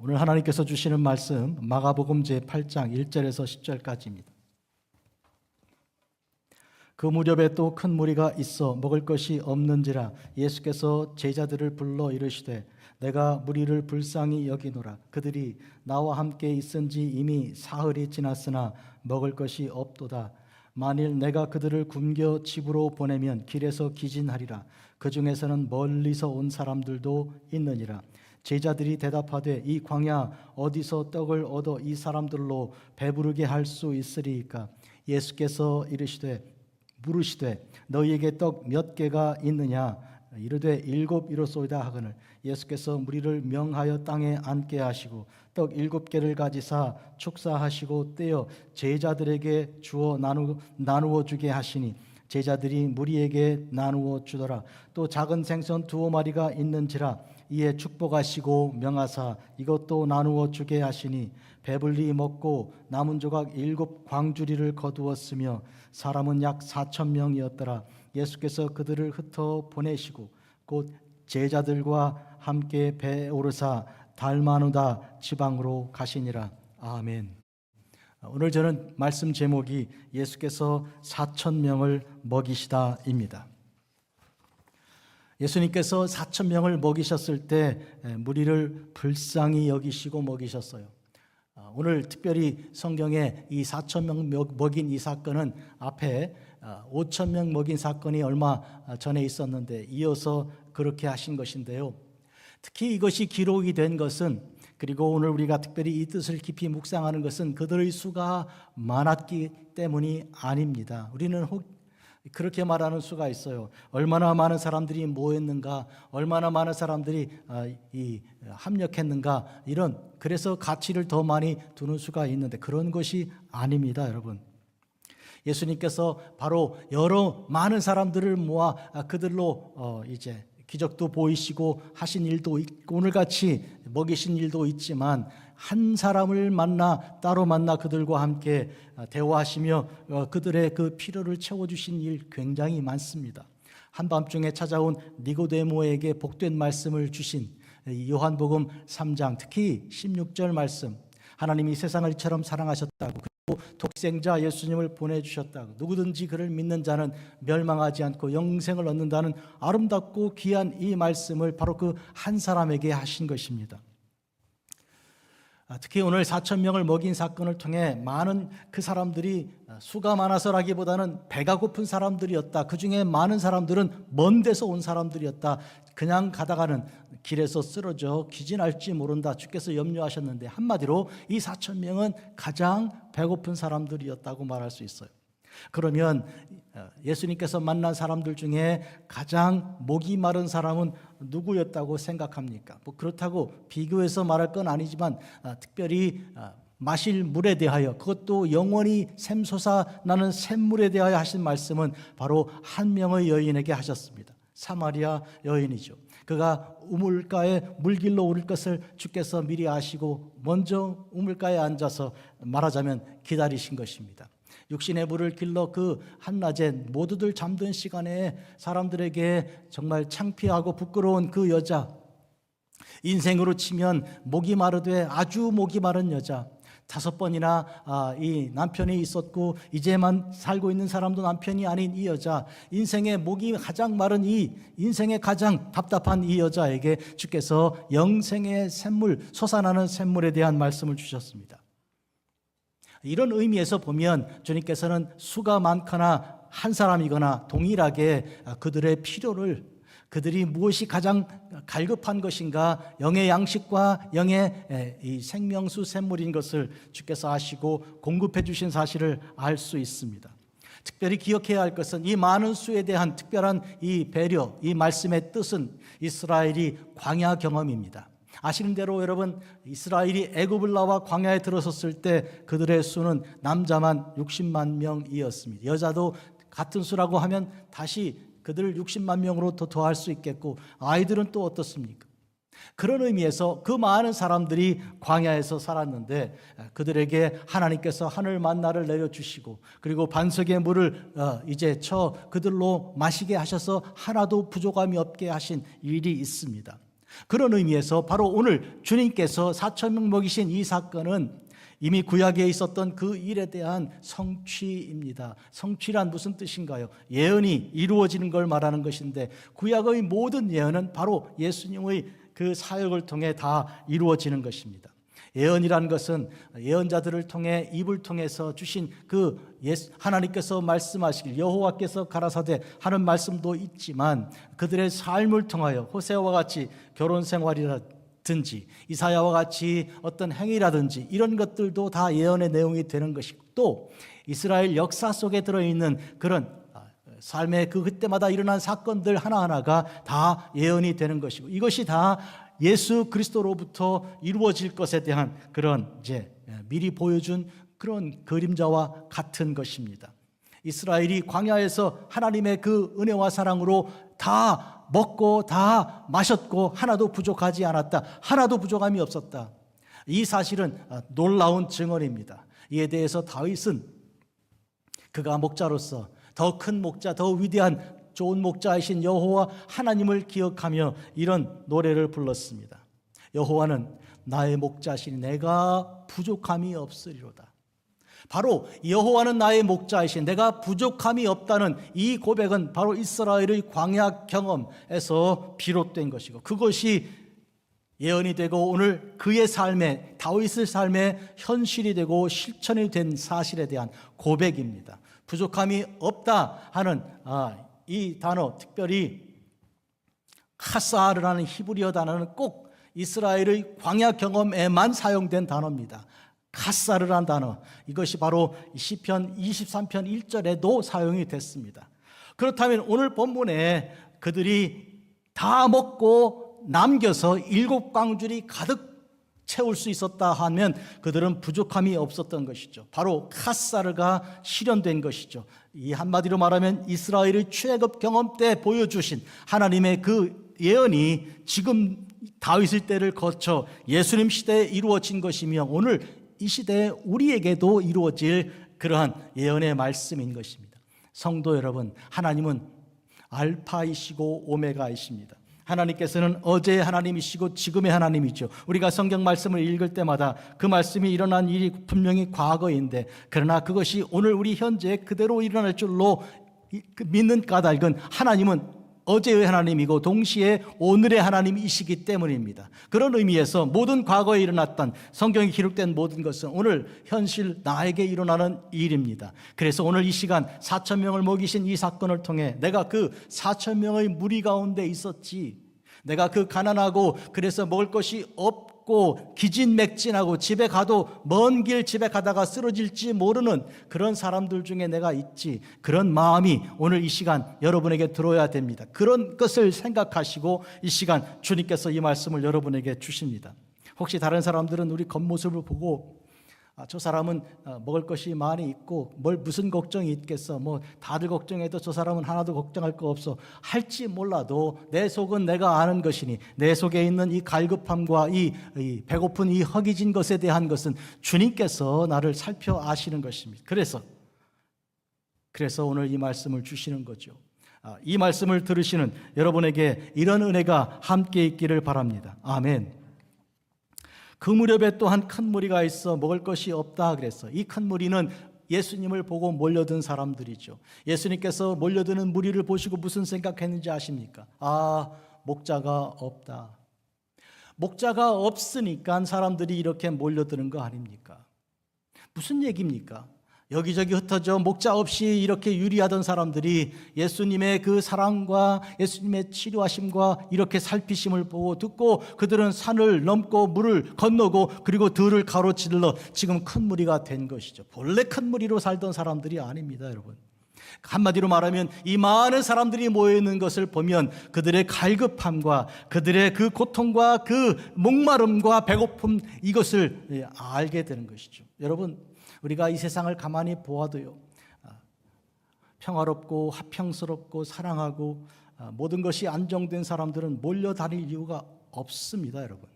오늘 하나님께서 주시는 말씀 마가복음 제8장 1절에서 10절까지입니다. 그 무렵에 또 큰 무리가 있어 먹을 것이 없는지라 예수께서 제자들을 불러 이르시되 내가 무리를 불쌍히 여기노라. 그들이 나와 함께 있은지 이미 사흘이 지났으나 먹을 것이 없도다. 만일 내가 그들을 굶겨 집으로 보내면 길에서 기진하리라. 그 중에서는 멀리서 온 사람들도 있느니라. 제자들이 대답하되 이 광야 어디서 떡을 얻어 이 사람들로 배부르게 할 수 있으리이까? 예수께서 물으시되 너희에게 떡 몇 개가 있느냐? 이르되 7 이로소이다 하거늘 예수께서 무리를 명하여 땅에 앉게 하시고 떡 7개를 가지사 축사하시고 떼어 제자들에게 주어 나누어 주게 하시니 제자들이 무리에게 나누어 주더라. 또 작은 생선 2마리가 있는지라 이에 축복하시고 명하사 이것도 나누어 주게 하시니 배불리 먹고 남은 조각 7 광주리를 거두었으며 사람은 약 4,000명이었더라. 예수께서 그들을 흩어 보내시고 곧 제자들과 함께 배에 오르사 달마누다 지방으로 가시니라. 아멘. 오늘 저는 말씀 제목이 예수께서 4,000명을 먹이시다입니다. 예수님께서 4,000명을 먹이셨을 때 무리를 불쌍히 여기시고 먹이셨어요. 오늘 특별히 성경에 이 4,000명 먹인 이 사건은 앞에 5,000명 먹인 사건이 얼마 전에 있었는데 이어서 그렇게 하신 것인데요. 특히 이것이 기록이 된 것은, 그리고 오늘 우리가 특별히 이 뜻을 깊이 묵상하는 것은 그들의 수가 많았기 때문이 아닙니다. 우리는 그렇게 말하는 수가 있어요. 얼마나 많은 사람들이 모였는가, 얼마나 많은 사람들이 합력했는가, 그래서 가치를 더 많이 두는 수가 있는데 그런 것이 아닙니다, 여러분. 예수님께서 바로 많은 사람들을 모아 그들로 이제 기적도 보이시고 하신 일도 있고 오늘같이 먹이신 일도 있지만 한 사람을 따로 만나 그들과 함께 대화하시며 그들의 그 필요를 채워주신 일 굉장히 많습니다. 한밤중에 찾아온 니고데모에게 복된 말씀을 주신 요한복음 3장 특히 16절 말씀, 하나님이 세상을 이처럼 사랑하셨다고 그리고 독생자 예수님을 보내주셨다고 누구든지 그를 믿는 자는 멸망하지 않고 영생을 얻는다는 아름답고 귀한 이 말씀을 바로 그 한 사람에게 하신 것입니다. 특히 오늘 4,000명을 먹인 사건을 통해 많은 그 사람들이 수가 많아서라기보다는 배가 고픈 사람들이었다. 그 중에 많은 사람들은 먼 데서 온 사람들이었다. 그냥 가다가는 길에서 쓰러져 기진할지 모른다. 주께서 염려하셨는데 한마디로 이 4,000명은 가장 배고픈 사람들이었다고 말할 수 있어요. 그러면 예수님께서 만난 사람들 중에 가장 목이 마른 사람은 누구였다고 생각합니까? 그렇다고 비교해서 말할 건 아니지만 특별히 마실 물에 대하여, 그것도 영원히 샘솟아 나는 샘물에 대하여 하신 말씀은 바로 한 명의 여인에게 하셨습니다. 사마리아 여인이죠. 그가 우물가에 물길로 오를 것을 주께서 미리 아시고 먼저 우물가에 앉아서 말하자면 기다리신 것입니다. 육신의 물을 길러 그 한낮에 모두들 잠든 시간에 사람들에게 정말 창피하고 부끄러운 그 여자, 인생으로 치면 목이 마르되 아주 목이 마른 여자, 5번이나 이 남편이 있었고 이제만 살고 있는 사람도 남편이 아닌 이 여자, 인생의 목이 가장 마른 인생의 가장 답답한 이 여자에게 주께서 영생의 샘물, 솟아나는 샘물에 대한 말씀을 주셨습니다. 이런 의미에서 보면 주님께서는 수가 많거나 한 사람이거나 동일하게 그들의 필요를, 그들이 무엇이 가장 갈급한 것인가, 영의 양식과 영의 이 생명수 샘물인 것을 주께서 아시고 공급해 주신 사실을 알 수 있습니다. 특별히 기억해야 할 것은 이 많은 수에 대한 특별한 이 배려, 이 말씀의 뜻은 이스라엘이 광야 경험입니다. 아시는 대로 여러분, 이스라엘이 애굽을 나와 광야에 들어섰을 때 그들의 수는 남자만 60만 명이었습니다. 여자도 같은 수라고 하면 다시 그들을 60만 명으로 더 더할 수 있겠고, 아이들은 또 어떻습니까? 그런 의미에서 그 많은 사람들이 광야에서 살았는데 그들에게 하나님께서 하늘 만나를 내려주시고 그리고 반석의 물을 이제 그들로 마시게 하셔서 하나도 부족함이 없게 하신 일이 있습니다. 그런 의미에서 바로 오늘 주님께서 4,000명 먹이신 이 사건은 이미 구약에 있었던 그 일에 대한 성취입니다. 성취란 무슨 뜻인가요? 예언이 이루어지는 걸 말하는 것인데, 구약의 모든 예언은 바로 예수님의 그 사역을 통해 다 이루어지는 것입니다. 예언이라는 것은 예언자들을 통해 입을 통해서 주신 그 하나님께서 말씀하시길, 여호와께서 가라사대 하는 말씀도 있지만, 그들의 삶을 통하여 호세아와 같이 결혼 생활이라든지 이사야와 같이 어떤 행위라든지 이런 것들도 다 예언의 내용이 되는 것이고, 또 이스라엘 역사 속에 들어있는 그런 삶의 그때마다 일어난 사건들 하나하나가 다 예언이 되는 것이고, 이것이 다 예수 그리스도로부터 이루어질 것에 대한 그런 미리 보여준 그런 그림자와 같은 것입니다. 이스라엘이 광야에서 하나님의 그 은혜와 사랑으로 다 먹고 다 마셨고 하나도 부족하지 않았다. 하나도 부족함이 없었다. 이 사실은 놀라운 증언입니다. 이에 대해서 다윗은 그가 목자로서 더 큰 목자, 더 위대한 좋은 목자이신 여호와 하나님을 기억하며 이런 노래를 불렀습니다. 여호와는 나의 목자시니 내가 부족함이 없으리로다. 바로 여호와는 나의 목자이신, 내가 부족함이 없다는 이 고백은 바로 이스라엘의 광야 경험에서 비롯된 것이고, 그것이 예언이 되고 오늘 그의 삶에, 다윗의 삶에 현실이 되고 실천이 된 사실에 대한 고백입니다. 부족함이 없다 하는 이 단어, 특별히 카사르라는 히브리어 단어는 꼭 이스라엘의 광야 경험에만 사용된 단어입니다. 카사르라는 단어, 이것이 바로 시편 23편 1절에도 사용이 됐습니다. 그렇다면 오늘 본문에 그들이 다 먹고 남겨서 7광줄이 가득 채울 수 있었다 하면 그들은 부족함이 없었던 것이죠. 바로 카사르가 실현된 것이죠. 이 한마디로 말하면 이스라엘의 출애굽 경험 때 보여주신 하나님의 그 예언이 지금 다윗의 때를 거쳐 예수님 시대에 이루어진 것이며, 오늘 이 시대에 우리에게도 이루어질 그러한 예언의 말씀인 것입니다. 성도 여러분, 하나님은 알파이시고 오메가이십니다. 하나님께서는 어제의 하나님이시고 지금의 하나님이죠. 우리가 성경 말씀을 읽을 때마다 그 말씀이 일어난 일이 분명히 과거인데, 그러나 그것이 오늘 우리 현재 그대로 일어날 줄로 믿는 까닭은 하나님은 어제의 하나님이고 동시에 오늘의 하나님이시기 때문입니다. 그런 의미에서 모든 과거에 일어났던, 성경에 기록된 모든 것은 오늘 현실 나에게 일어나는 일입니다. 그래서 오늘 이 시간 4,000명을 먹이신 이 사건을 통해 내가 그 4,000명의 무리 가운데 있었지, 내가 그 가난하고 그래서 먹을 것이 없고 기진맥진하고 집에 가도 먼 길 집에 가다가 쓰러질지 모르는 그런 사람들 중에 내가 있지, 그런 마음이 오늘 이 시간 여러분에게 들어야 됩니다. 그런 것을 생각하시고 이 시간 주님께서 이 말씀을 여러분에게 주십니다. 혹시 다른 사람들은 우리 겉모습을 보고 저 사람은 먹을 것이 많이 있고 무슨 걱정이 있겠어, 다들 걱정해도 저 사람은 하나도 걱정할 거 없어 할지 몰라도, 내 속은 내가 아는 것이니 내 속에 있는 이 갈급함과 이 배고픈 이 허기진 것에 대한 것은 주님께서 나를 살펴 아시는 것입니다. 그래서 오늘 이 말씀을 주시는 거죠. 이 말씀을 들으시는 여러분에게 이런 은혜가 함께 있기를 바랍니다. 아멘. 그 무렵에 또한 큰 무리가 있어 먹을 것이 없다 그랬어. 이 큰 무리는 예수님을 보고 몰려든 사람들이죠. 예수님께서 몰려드는 무리를 보시고 무슨 생각했는지 아십니까? 목자가 없다. 목자가 없으니까 사람들이 이렇게 몰려드는 거 아닙니까? 무슨 얘기입니까? 여기저기 흩어져 목자 없이 이렇게 유리하던 사람들이 예수님의 그 사랑과 예수님의 치료하심과 이렇게 살피심을 보고 듣고 그들은 산을 넘고 물을 건너고 그리고 들을 가로질러 지금 큰 무리가 된 것이죠. 본래 큰 무리로 살던 사람들이 아닙니다, 여러분. 한마디로 말하면 이 많은 사람들이 모여있는 것을 보면 그들의 갈급함과 그들의 그 고통과 그 목마름과 배고픔, 이것을 알게 되는 것이죠. 여러분, 우리가 이 세상을 가만히 보아도요, 평화롭고 화평스럽고 사랑하고 모든 것이 안정된 사람들은 몰려다닐 이유가 없습니다, 여러분.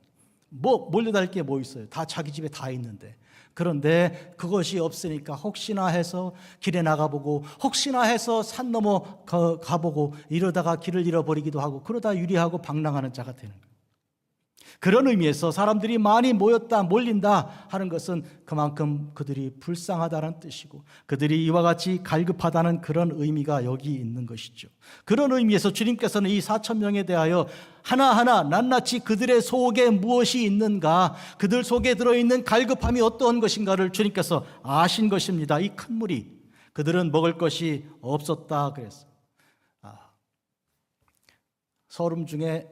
몰려다닐 게 뭐 있어요? 다 자기 집에 다 있는데. 그런데 그것이 없으니까 혹시나 해서 길에 나가보고 혹시나 해서 산 넘어 가보고 이러다가 길을 잃어버리기도 하고 그러다 유리하고 방랑하는 자가 되는 거예요. 그런 의미에서 사람들이 많이 모였다, 몰린다 하는 것은 그만큼 그들이 불쌍하다는 뜻이고 그들이 이와 같이 갈급하다는 그런 의미가 여기 있는 것이죠. 그런 의미에서 주님께서는 이 4천 명에 대하여 하나하나 낱낱이 그들의 속에 무엇이 있는가, 그들 속에 들어있는 갈급함이 어떠한 것인가를 주님께서 아신 것입니다. 이 큰 무리, 그들은 먹을 것이 없었다 그랬어요. 서름 중에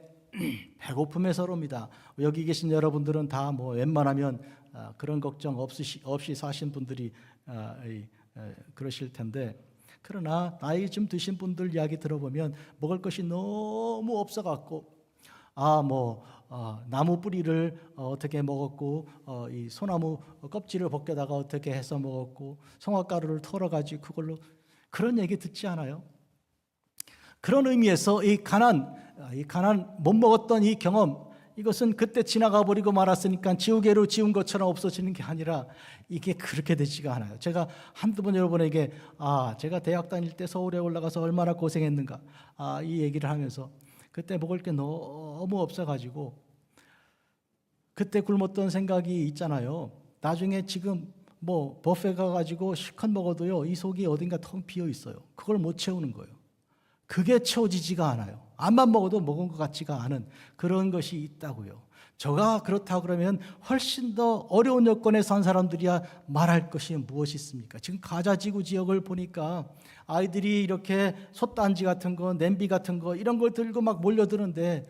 배고픔의 서름이다. 여기 계신 여러분들은 다 뭐 웬만하면 그런 걱정 없이 사신 분들이 그러실 텐데, 그러나 나이 좀 드신 분들 이야기 들어보면 먹을 것이 너무 없어갖고 나무 뿌리를 어떻게 먹었고 이 소나무 껍질을 벗겨다가 어떻게 해서 먹었고 송화가루를 털어가지고 그걸로, 그런 얘기 듣지 않아요? 그런 의미에서 이 가난 못 먹었던 이 경험, 이것은 그때 지나가 버리고 말았으니까 지우개로 지운 것처럼 없어지는 게 아니라 이게 그렇게 되지가 않아요. 제가 한두 번 여러분에게 제가 대학 다닐 때 서울에 올라가서 얼마나 고생했는가 이 얘기를 하면서 그때 먹을 게 너무 없어가지고 그때 굶었던 생각이 있잖아요. 나중에 지금 뭐 뷔페 가가지고 실컷 먹어도요, 이 속이 어딘가 텅 비어 있어요. 그걸 못 채우는 거예요. 그게 채워지지가 않아요. 암만 먹어도 먹은 것 같지가 않은 그런 것이 있다고요. 저가 그렇다고 그러면 훨씬 더 어려운 여건에 산 사람들이야 말할 것이 무엇이 있습니까? 지금 가자지구 지역을 보니까 아이들이 이렇게 솥단지 같은 거, 냄비 같은 거 이런 걸 들고 막 몰려드는데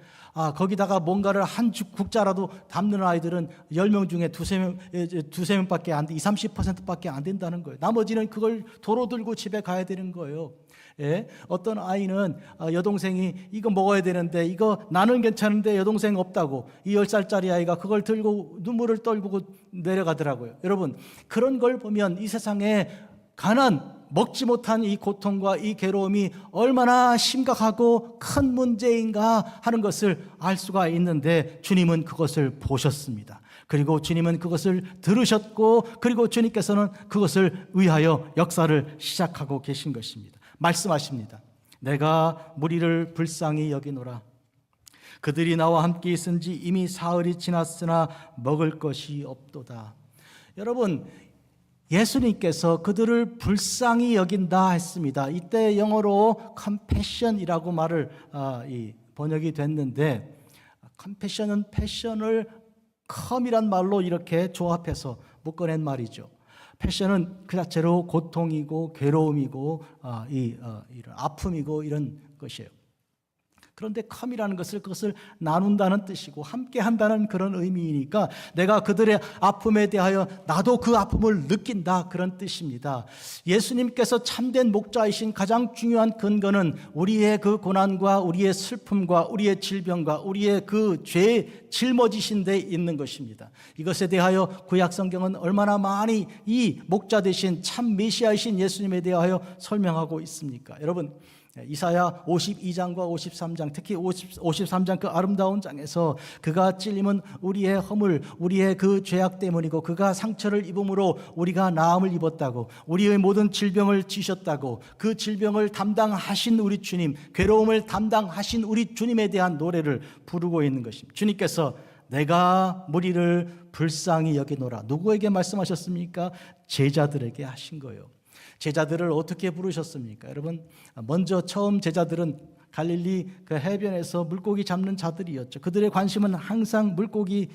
거기다가 뭔가를 한 국자라도 담는 아이들은 10명 중에 두세 명밖에 안 돼, 20, 30%밖에 안 된다는 거예요. 나머지는 그걸 도로 들고 집에 가야 되는 거예요. 예? 어떤 아이는 여동생이 이거 먹어야 되는데 이거 나는 괜찮은데 여동생 없다고, 이 10살짜리 아이가 그걸 들고 눈물을 떨고 내려가더라고요. 여러분, 그런 걸 보면 이 세상에 가난, 먹지 못한 이 고통과 이 괴로움이 얼마나 심각하고 큰 문제인가 하는 것을 알 수가 있는데, 주님은 그것을 보셨습니다. 그리고 주님은 그것을 들으셨고, 그리고 주님께서는 그것을 위하여 역사를 시작하고 계신 것입니다. 말씀하십니다. 내가 무리를 불쌍히 여기노라. 그들이 나와 함께 있은지 이미 사흘이 지났으나 먹을 것이 없도다. 여러분, 예수님께서 그들을 불쌍히 여긴다 했습니다. 이때 영어로 compassion이라고 말을 번역이 됐는데, compassion은 패션을 come이란 말로 이렇게 조합해서 묶어낸 말이죠. 패션은 그 자체로 고통이고 괴로움이고 이런 아픔이고 이런 것이에요. 그런데 come이라는 것을 그것을 나눈다는 뜻이고 함께 한다는 그런 의미이니까 내가 그들의 아픔에 대하여 나도 그 아픔을 느낀다, 그런 뜻입니다. 예수님께서 참된 목자이신 가장 중요한 근거는 우리의 그 고난과 우리의 슬픔과 우리의 질병과 우리의 그 죄에 짊어지신 데 있는 것입니다. 이것에 대하여 구약 성경은 얼마나 많이 이 목자 되신 참 메시아이신 예수님에 대하여 설명하고 있습니까? 여러분, 이사야 52장과 53장, 특히 53장 그 아름다운 장에서 그가 찔림은 우리의 허물, 우리의 그 죄악 때문이고 그가 상처를 입음으로 우리가 나음을 입었다고, 우리의 모든 질병을 지셨다고, 그 질병을 담당하신 우리 주님, 괴로움을 담당하신 우리 주님에 대한 노래를 부르고 있는 것입니다. 주님께서 내가 무리를 불쌍히 여기노라. 누구에게 말씀하셨습니까? 제자들에게 하신 거예요. 제자들을 어떻게 부르셨습니까? 여러분, 먼저 처음 제자들은 갈릴리 그 해변에서 물고기 잡는 자들이었죠. 그들의 관심은 항상 물고기.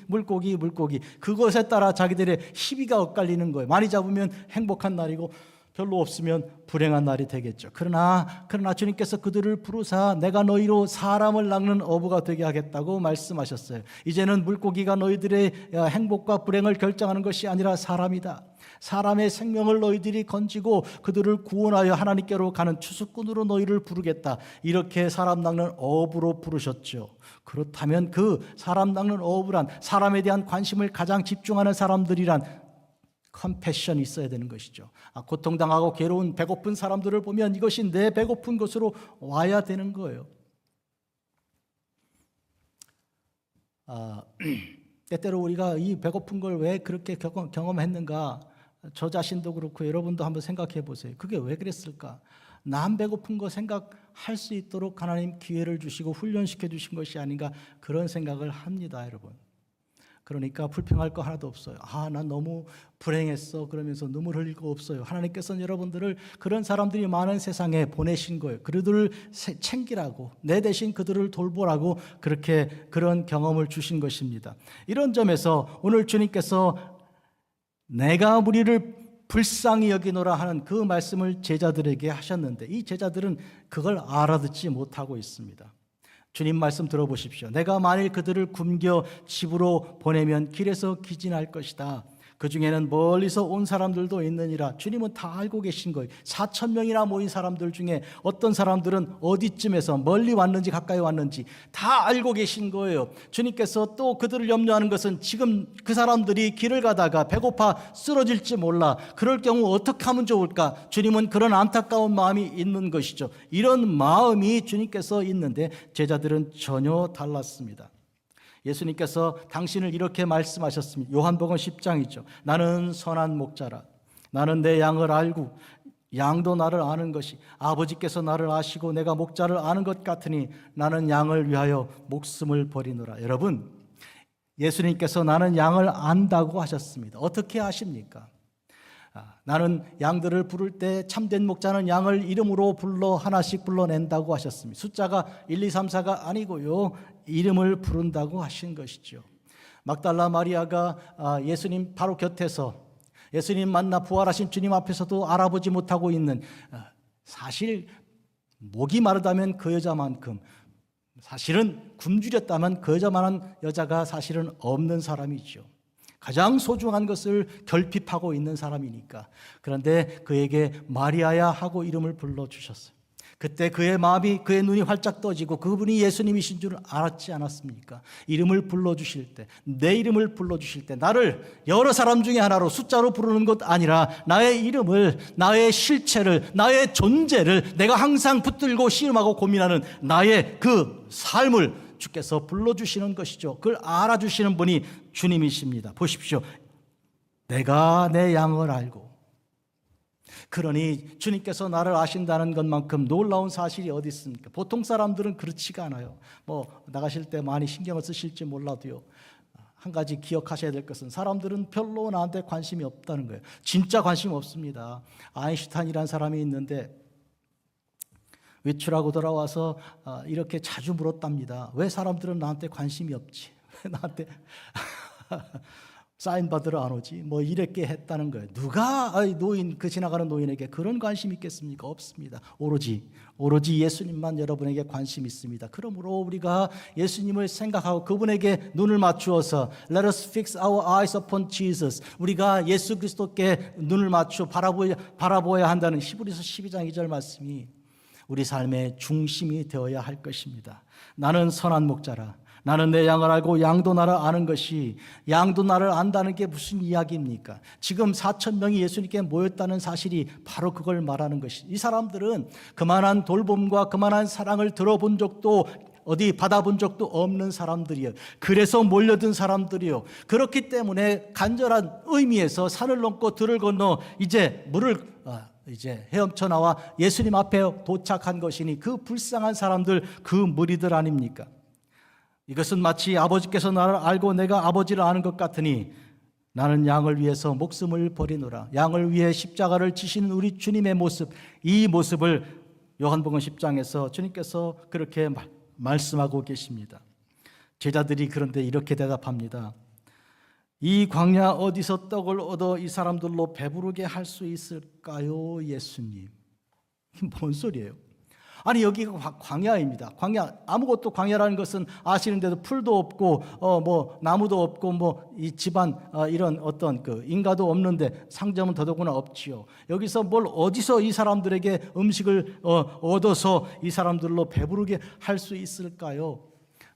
그것에 따라 자기들의 시비가 엇갈리는 거예요. 많이 잡으면 행복한 날이고 별로 없으면 불행한 날이 되겠죠. 그러나 주님께서 그들을 부르사 내가 너희로 사람을 낚는 어부가 되게 하겠다고 말씀하셨어요. 이제는 물고기가 너희들의 행복과 불행을 결정하는 것이 아니라 사람이다. 사람의 생명을 너희들이 건지고 그들을 구원하여 하나님께로 가는 추수꾼으로 너희를 부르겠다. 이렇게 사람 낚는 어부로 부르셨죠. 그렇다면 그 사람 낚는 어부란, 사람에 대한 관심을 가장 집중하는 사람들이란 컴패션이 있어야 되는 것이죠. 고통당하고 괴로운 배고픈 사람들을 보면 이것이 내 배고픈 곳으로 와야 되는 거예요. 때때로 우리가 이 배고픈 걸 왜 그렇게 경험했는가, 저 자신도 그렇고 여러분도 한번 생각해 보세요. 그게 왜 그랬을까? 남 배고픈 거 생각할 수 있도록 하나님 기회를 주시고 훈련시켜 주신 것이 아닌가 그런 생각을 합니다, 여러분. 그러니까 불평할 거 하나도 없어요. 난 너무 불행했어 그러면서 눈물 흘릴 거 없어요. 하나님께서는 여러분들을 그런 사람들이 많은 세상에 보내신 거예요. 그들을 챙기라고, 내 대신 그들을 돌보라고 그렇게 그런 경험을 주신 것입니다. 이런 점에서 오늘 주님께서 내가 무리를 불쌍히 여기노라 하는 그 말씀을 제자들에게 하셨는데 이 제자들은 그걸 알아듣지 못하고 있습니다. 주님 말씀 들어보십시오. 내가 만일 그들을 굶겨 집으로 보내면 길에서 기진할 것이다. 그 중에는 멀리서 온 사람들도 있느니라. 주님은 다 알고 계신 거예요. 4,000명이나 모인 사람들 중에 어떤 사람들은 어디쯤에서 멀리 왔는지 가까이 왔는지 다 알고 계신 거예요. 주님께서 또 그들을 염려하는 것은 지금 그 사람들이 길을 가다가 배고파 쓰러질지 몰라. 그럴 경우 어떻게 하면 좋을까? 주님은 그런 안타까운 마음이 있는 것이죠. 이런 마음이 주님께서 있는데 제자들은 전혀 달랐습니다. 예수님께서 당신을 이렇게 말씀하셨습니다. 요한복음 10장이죠. 나는 선한 목자라. 나는 내 양을 알고 양도 나를 아는 것이 아버지께서 나를 아시고 내가 목자를 아는 것 같으니 나는 양을 위하여 목숨을 버리노라. 여러분, 예수님께서 나는 양을 안다고 하셨습니다. 어떻게 아십니까? 나는 양들을 부를 때 참된 목자는 양을 이름으로 불러 하나씩 불러낸다고 하셨습니다. 숫자가 1, 2, 3, 4가 아니고요. 이름을 부른다고 하신 것이죠. 막달라 마리아가 예수님 바로 곁에서 예수님 만나 부활하신 주님 앞에서도 알아보지 못하고 있는 사실 목이 마르다면 그 여자만큼 사실은 굶주렸다면 그 여자만한 여자가 사실은 없는 사람이죠. 가장 소중한 것을 결핍하고 있는 사람이니까. 그런데 그에게 마리아야 하고 이름을 불러주셨어요. 그때 그의 마음이 그의 눈이 활짝 떠지고 그분이 예수님이신 줄 알았지 않았습니까? 이름을 불러주실 때, 내 이름을 불러주실 때 나를 여러 사람 중에 하나로 숫자로 부르는 것 아니라 나의 이름을, 나의 실체를, 나의 존재를 내가 항상 붙들고 씨름하고 고민하는 나의 그 삶을 주께서 불러주시는 것이죠. 그걸 알아주시는 분이 주님이십니다. 보십시오. 내가 내 양을 알고 그러니 주님께서 나를 아신다는 것만큼 놀라운 사실이 어디 있습니까? 보통 사람들은 그렇지가 않아요. 나가실 때 많이 신경을 쓰실지 몰라도요. 한 가지 기억하셔야 될 것은 사람들은 별로 나한테 관심이 없다는 거예요. 진짜 관심 없습니다. 아인슈타인이라는 사람이 있는데 외출하고 돌아와서 이렇게 자주 물었답니다. 왜 사람들은 나한테 관심이 없지? 왜 나한테 사인 받으러 안 오지? 이렇게 했다는 거예요. 누가 그 지나가는 노인에게 그런 관심이 있겠습니까? 없습니다. 오로지 예수님만 여러분에게 관심이 있습니다. 그러므로 우리가 예수님을 생각하고 그분에게 눈을 맞추어서 Let us fix our eyes upon Jesus. 우리가 예수 그리스도께 눈을 맞추어 바라보아야 한다는 히브리서 12장 2절 말씀이 우리 삶의 중심이 되어야 할 것입니다. 나는 선한 목자라. 나는 내 양을 알고 양도 나를 아는 것이, 양도 나를 안다는 게 무슨 이야기입니까? 지금 4,000명이 예수님께 모였다는 사실이 바로 그걸 말하는 것이, 이 사람들은 그만한 돌봄과 그만한 사랑을 들어본 적도 어디 받아본 적도 없는 사람들이에요. 그래서 몰려든 사람들이요. 그렇기 때문에 간절한 의미에서 산을 넘고 들을 건너 이제 헤엄쳐 나와 예수님 앞에 도착한 것이니 그 불쌍한 사람들, 그 무리들 아닙니까? 이것은 마치 아버지께서 나를 알고 내가 아버지를 아는 것 같으니 나는 양을 위해서 목숨을 버리노라. 양을 위해 십자가를 지시는 우리 주님의 모습, 이 모습을 요한복음 10장에서 주님께서 그렇게 말씀하고 계십니다. 제자들이 그런데 이렇게 대답합니다. 이 광야 어디서 떡을 얻어 이 사람들로 배부르게 할 수 있을까요, 예수님? 이게 뭔 소리예요? 아니, 여기가 광야입니다. 광야, 아무것도 광야라는 것은 아시는데도 풀도 없고 나무도 없고 이 집안 이런 어떤 그 인가도 없는데 상점은 더더구나 없지요. 여기서 어디서 이 사람들에게 음식을 얻어서 이 사람들로 배부르게 할 수 있을까요?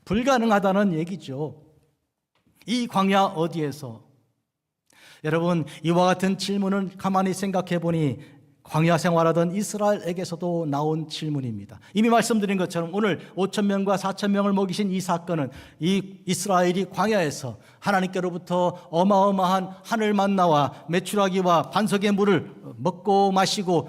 불가능하다는 얘기죠. 이 광야 어디에서? 여러분, 이와 같은 질문을 가만히 생각해 보니 광야 생활하던 이스라엘에게서도 나온 질문입니다. 이미 말씀드린 것처럼 오늘 5,000명과 4,000명을 먹이신 이 사건은 이 이스라엘이 광야에서 하나님께로부터 어마어마한 하늘 만나와 메추라기와 반석의 물을 먹고 마시고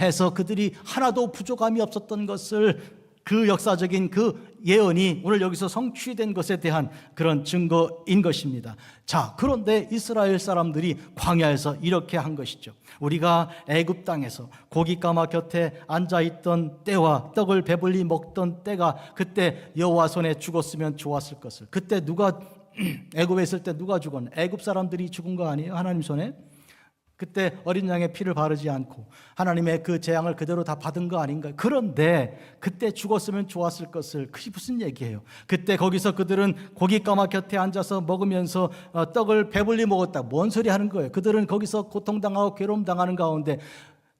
해서 그들이 하나도 부족함이 없었던 것을, 그 역사적인 그 예언이 오늘 여기서 성취된 것에 대한 그런 증거인 것입니다. 자, 그런데 이스라엘 사람들이 광야에서 이렇게 한 것이죠. 우리가 애굽 땅에서 고깃가마 곁에 앉아있던 때와 떡을 배불리 먹던 때가 그때 여호와 손에 죽었으면 좋았을 것을. 그때 누가 애굽에 있을 때 누가 죽었나? 애굽 사람들이 죽은 거 아니에요? 하나님 손에? 그때 어린 양의 피를 바르지 않고 하나님의 그 재앙을 그대로 다 받은 거 아닌가요? 그런데 그때 죽었으면 좋았을 것을, 그게 무슨 얘기예요? 그때 거기서 그들은 고깃가마 곁에 앉아서 먹으면서 떡을 배불리 먹었다. 뭔 소리 하는 거예요? 그들은 거기서 고통당하고 괴로움 당하는 가운데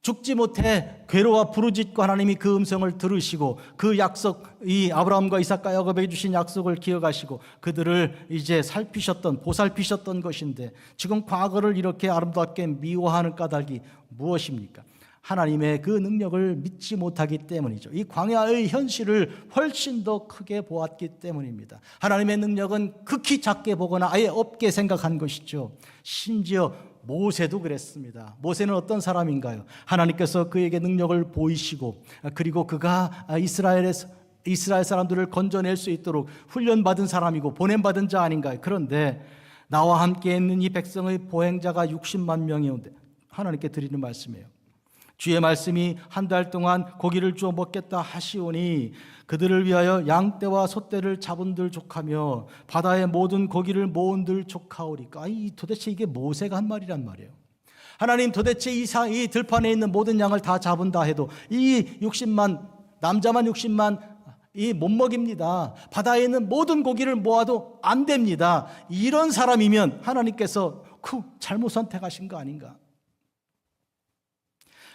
죽지 못해 괴로워 부르짖고 하나님이 그 음성을 들으시고 그 약속, 이 아브라함과 이삭과 야곱에게 주신 약속을 기억하시고 그들을 이제 살피셨던, 보살피셨던 것인데 지금 과거를 이렇게 아름답게 미워하는 까닭이 무엇입니까? 하나님의 그 능력을 믿지 못하기 때문이죠. 이 광야의 현실을 훨씬 더 크게 보았기 때문입니다. 하나님의 능력은 극히 작게 보거나 아예 없게 생각한 것이죠. 심지어 모세도 그랬습니다. 모세는 어떤 사람인가요? 하나님께서 그에게 능력을 보이시고 그리고 그가 이스라엘 사람들을 건져낼 수 있도록 훈련받은 사람이고 보냄받은 자 아닌가요? 그런데 나와 함께 있는 이 백성의 보행자가 60만 명이온데 하나님께 드리는 말씀이에요. 주의 말씀이 한 달 동안 고기를 주어 먹겠다 하시오니 그들을 위하여 양떼와 소떼를 잡은들 족하며 바다의 모든 고기를 모은들 족하오리까. 도대체 이게 모세가 한 말이란 말이에요. 하나님, 도대체 이 들판에 있는 모든 양을 다 잡은다 해도 이 60만, 남자만 60만 못 먹입니다. 바다에 있는 모든 고기를 모아도 안 됩니다. 이런 사람이면 하나님께서 잘못 선택하신 거 아닌가?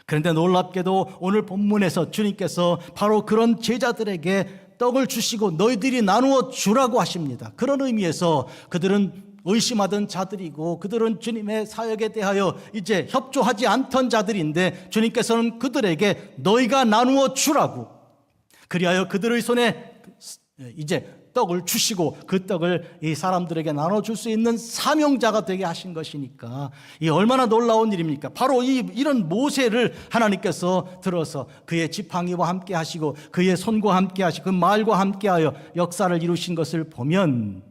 그런데 놀랍게도 오늘 본문에서 주님께서 바로 그런 제자들에게 떡을 주시고 너희들이 나누어 주라고 하십니다. 그런 의미에서 그들은 의심하던 자들이고 그들은 주님의 사역에 대하여 이제 협조하지 않던 자들인데 주님께서는 그들에게 너희가 나누어 주라고, 그리하여 그들의 손에 이제 떡을 주시고 그 떡을 이 사람들에게 나눠줄 수 있는 사명자가 되게 하신 것이니까 이 얼마나 놀라운 일입니까? 바로 이런 모세를 하나님께서 들어서 그의 지팡이와 함께 하시고 그의 손과 함께 하시고 그 말과 함께하여 역사를 이루신 것을 보면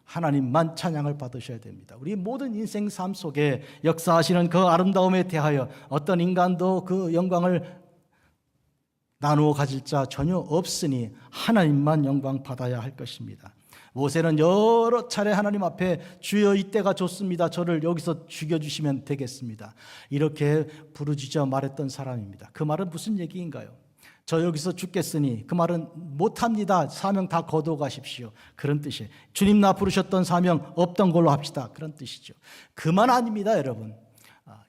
하나님만 찬양을 받으셔야 됩니다. 우리 모든 인생 삶 속에 역사하시는 그 아름다움에 대하여 어떤 인간도 그 영광을 나누어 가질 자 전혀 없으니 하나님만 영광 받아야 할 것입니다. 모세는 여러 차례 하나님 앞에 주여 이때가 좋습니다. 저를 여기서 죽여주시면 되겠습니다. 이렇게 부르짖어 말했던 사람입니다. 그 말은 무슨 얘기인가요? 저 여기서 죽겠으니 그 말은 못합니다. 사명 다 거두어 가십시오. 그런 뜻이에요. 주님 나 부르셨던 사명 없던 걸로 합시다. 그런 뜻이죠. 그만 아닙니다, 여러분.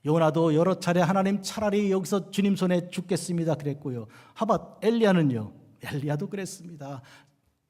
요나도 여러 차례 하나님 차라리 여기서 주님 손에 죽겠습니다 그랬고요. 하밧 엘리야는요, 엘리야도 그랬습니다.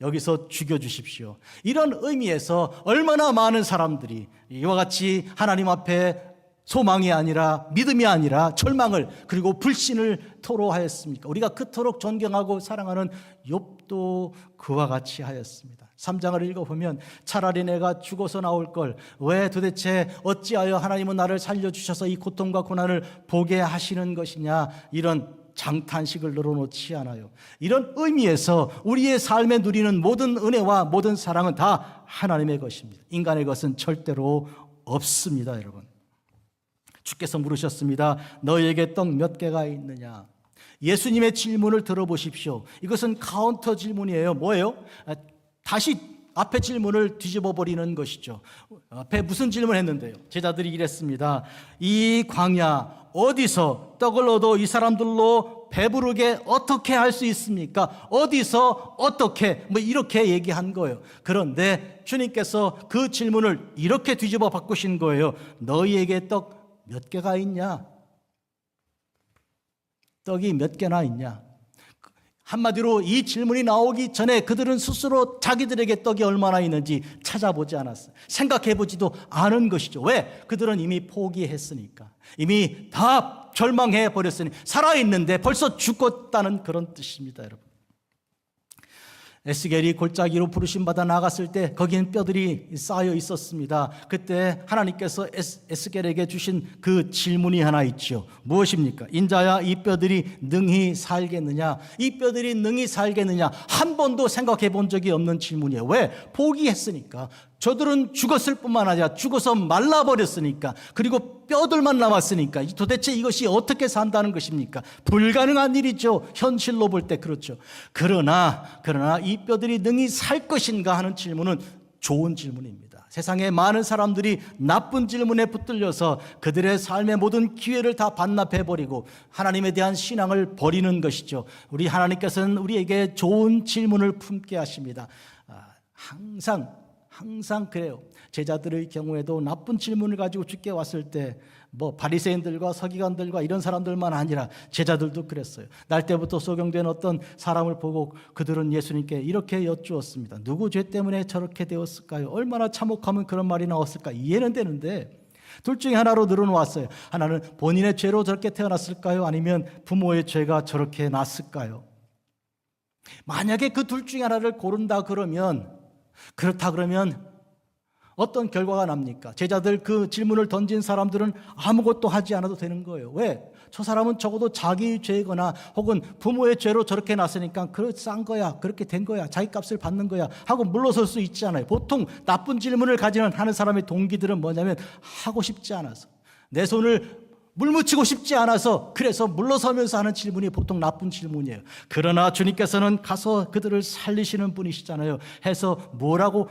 여기서 죽여주십시오. 이런 의미에서 얼마나 많은 사람들이 이와 같이 하나님 앞에 소망이 아니라 믿음이 아니라 절망을 그리고 불신을 토로하였습니까? 우리가 그토록 존경하고 사랑하는 욥도 그와 같이 하였습니다. 3장을 읽어보면 차라리 내가 죽어서 나올 걸 왜 도대체 어찌하여 하나님은 나를 살려주셔서 이 고통과 고난을 보게 하시는 것이냐, 이런 장탄식을 늘어놓지 않아요. 이런 의미에서 우리의 삶에 누리는 모든 은혜와 모든 사랑은 다 하나님의 것입니다. 인간의 것은 절대로 없습니다. 여러분, 주께서 물으셨습니다. 너희에게 떡 몇 개가 있느냐? 예수님의 질문을 들어보십시오. 이것은 카운터 질문이에요. 뭐예요? 다시 앞에 질문을 뒤집어 버리는 것이죠. 앞에 무슨 질문을 했는데요? 제자들이 이랬습니다. 이 광야 어디서 떡을 얻어 이 사람들로 배부르게 어떻게 할 수 있습니까? 어디서 어떻게 이렇게 얘기한 거예요. 그런데 주님께서 그 질문을 이렇게 뒤집어 바꾸신 거예요. 너희에게 떡 몇 개가 있냐? 떡이 몇 개나 있냐? 한마디로 이 질문이 나오기 전에 그들은 스스로 자기들에게 떡이 얼마나 있는지 찾아보지 않았어요. 생각해보지도 않은 것이죠. 왜? 그들은 이미 포기했으니까. 이미 다 절망해버렸으니, 살아있는데 벌써 죽었다는 그런 뜻입니다, 여러분. 에스겔이 골짜기로 부르심받아 나갔을 때 거기엔 뼈들이 쌓여 있었습니다. 그때 하나님께서 에스겔에게 주신 그 질문이 하나 있죠. 무엇입니까? 인자야, 이 뼈들이 능히 살겠느냐? 이 뼈들이 능히 살겠느냐? 한 번도 생각해 본 적이 없는 질문이에요. 왜? 포기했으니까. 저들은 죽었을 뿐만 아니라 죽어서 말라버렸으니까, 그리고 뼈들만 남았으니까 도대체 이것이 어떻게 산다는 것입니까? 불가능한 일이죠. 현실로 볼 때 그렇죠. 그러나 이 뼈들이 능히 살 것인가 하는 질문은 좋은 질문입니다. 세상에 많은 사람들이 나쁜 질문에 붙들려서 그들의 삶의 모든 기회를 다 반납해버리고 하나님에 대한 신앙을 버리는 것이죠. 우리 하나님께서는 우리에게 좋은 질문을 품게 하십니다. 항상 그래요. 제자들의 경우에도 나쁜 질문을 가지고 주께 왔을 때 바리새인들과 서기관들과 이런 사람들만 아니라 제자들도 그랬어요. 날 때부터 소경된 어떤 사람을 보고 그들은 예수님께 이렇게 여쭈었습니다. 누구 죄 때문에 저렇게 되었을까요? 얼마나 참혹하면 그런 말이 나왔을까? 이해는 되는데 둘 중에 하나로 늘어놓았어요. 하나는 본인의 죄로 저렇게 태어났을까요? 아니면 부모의 죄가 저렇게 났을까요? 만약에 그 둘 중에 하나를 고른다 그러면, 그렇다 그러면 어떤 결과가 납니까? 제자들 그 질문을 던진 사람들은 아무것도 하지 않아도 되는 거예요. 왜? 저 사람은 적어도 자기 죄거나 혹은 부모의 죄로 저렇게 났으니까 싼 거야, 그렇게 된 거야, 자기 값을 받는 거야 하고 물러설 수 있잖아요. 보통 나쁜 질문을 가지는 하는 사람의 동기들은 뭐냐면 하고 싶지 않아서, 내 손을 물묻히고 싶지 않아서, 그래서 물러서면서 하는 질문이 보통 나쁜 질문이에요. 그러나 주님께서는 가서 그들을 살리시는 분이시잖아요. 해서 뭐라고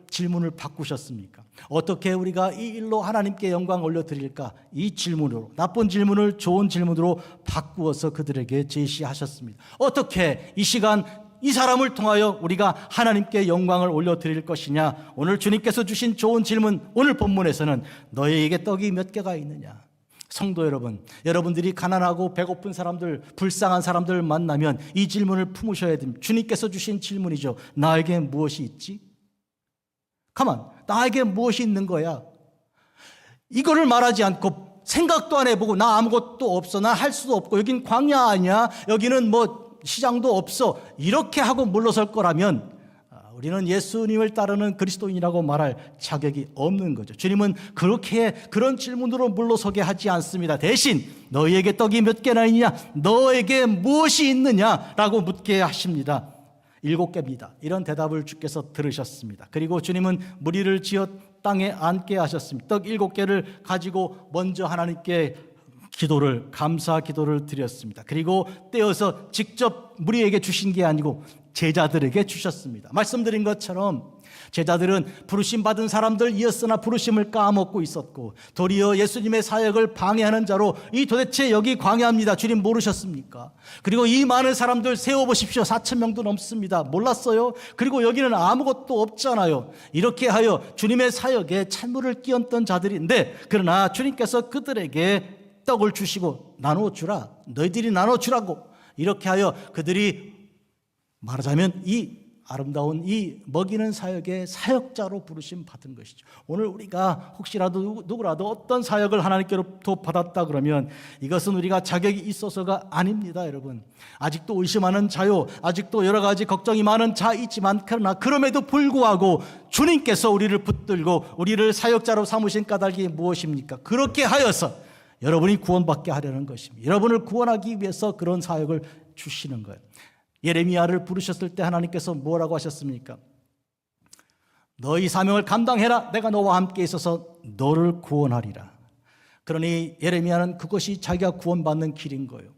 질문을 바꾸셨습니까? 어떻게 우리가 이 일로 하나님께 영광 올려드릴까? 이 질문으로, 나쁜 질문을 좋은 질문으로 바꾸어서 그들에게 제시하셨습니다. 어떻게 이 시간 이 사람을 통하여 우리가 하나님께 영광을 올려드릴 것이냐? 오늘 주님께서 주신 좋은 질문, 오늘 본문에서는 너희에게 떡이 몇 개가 있느냐? 성도 여러분, 여러분들이 가난하고 배고픈 사람들, 불쌍한 사람들을 만나면 이 질문을 품으셔야 됩니다. 주님께서 주신 질문이죠. 나에게 무엇이 있지? 가만, 나에게 무엇이 있는 거야? 이거를 말하지 않고 생각도 안 해보고 나 아무것도 없어, 나 할 수도 없고, 여긴 광야 아니야, 여기는 시장도 없어, 이렇게 하고 물러설 거라면 우리는 예수님을 따르는 그리스도인이라고 말할 자격이 없는 거죠. 주님은 그런 질문으로 물러서게 하지 않습니다. 대신 너희에게 떡이 몇 개나 있느냐, 너에게 무엇이 있느냐라고 묻게 하십니다. 7개입니다. 이런 대답을 주께서 들으셨습니다. 그리고 주님은 무리를 지어 땅에 앉게 하셨습니다. 떡 7개를 가지고 먼저 하나님께 감사 기도를 드렸습니다. 그리고 떼어서 직접 무리에게 주신 게 아니고 제자들에게 주셨습니다. 말씀드린 것처럼 제자들은 부르심 받은 사람들이었으나 부르심을 까먹고 있었고, 도리어 예수님의 사역을 방해하는 자로 도대체 여기 광야입니다, 주님 모르셨습니까? 그리고 이 많은 사람들 세워보십시오, 4,000명도 넘습니다, 몰랐어요? 그리고 여기는 아무것도 없잖아요. 이렇게 하여 주님의 사역에 찬물을 끼얹던 자들인데, 그러나 주님께서 그들에게 떡을 주시고 나눠주라, 너희들이 나눠주라고, 이렇게 하여 그들이 말하자면 이 아름다운 이 먹이는 사역의 사역자로 부르심 받은 것이죠. 오늘 우리가 혹시라도 누구라도 어떤 사역을 하나님께로부터 받았다 그러면 이것은 우리가 자격이 있어서가 아닙니다, 여러분. 아직도 의심하는 자요, 아직도 여러 가지 걱정이 많은 자 있지만, 그러나 그럼에도 불구하고 주님께서 우리를 붙들고 우리를 사역자로 삼으신 까닭이 무엇입니까? 그렇게 하여서 여러분이 구원받게 하려는 것입니다. 여러분을 구원하기 위해서 그런 사역을 주시는 거예요. 예레미야를 부르셨을 때 하나님께서 뭐라고 하셨습니까? 너희 사명을 감당해라, 내가 너와 함께 있어서 너를 구원하리라. 그러니 예레미야는 그것이 자기가 구원받는 길인 거예요.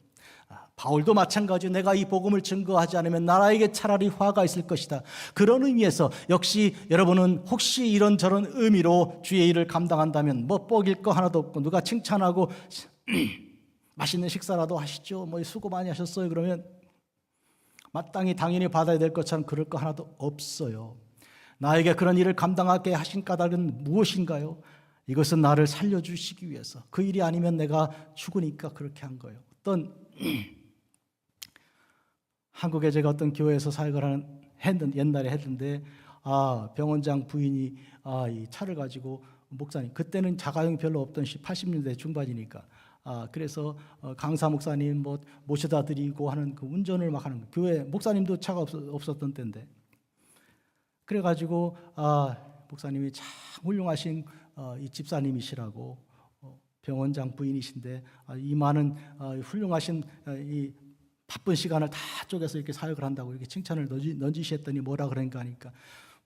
바울도 마찬가지로 내가 이 복음을 증거하지 않으면 나라에게 차라리 화가 있을 것이다. 그런 의미에서 역시 여러분은 혹시 이런저런 의미로 주의 일을 감당한다면 뻑일 거 하나도 없고, 누가 칭찬하고 맛있는 식사라도 하시죠, 수고 많이 하셨어요, 그러면 마땅히 당연히 받아야 될 것처럼 그럴 거 하나도 없어요. 나에게 그런 일을 감당하게 하신 까닭은 무엇인가요? 이것은 나를 살려주시기 위해서, 그 일이 아니면 내가 죽으니까 그렇게 한 거예요. 어떤 한국에 제가 어떤 교회에서 사역을 옛날에 했는데 병원장 부인이 이 차를 가지고 목사님, 그때는 자가용이 별로 없던 80년대 중반이니까 그래서 강사 목사님 뭐 모셔다 드리고 하는 그 운전을 막 하는 거예요. 교회 목사님도 차가 없었던 때인데, 그래가지고 목사님이 참 훌륭하신 이 집사님이시라고, 병원장 부인이신데 이 많은 훌륭하신 이 바쁜 시간을 다 쪼개서 이렇게 사역을 한다고 이렇게 칭찬을 넌지셨더니 뭐라 그러니까 하니까,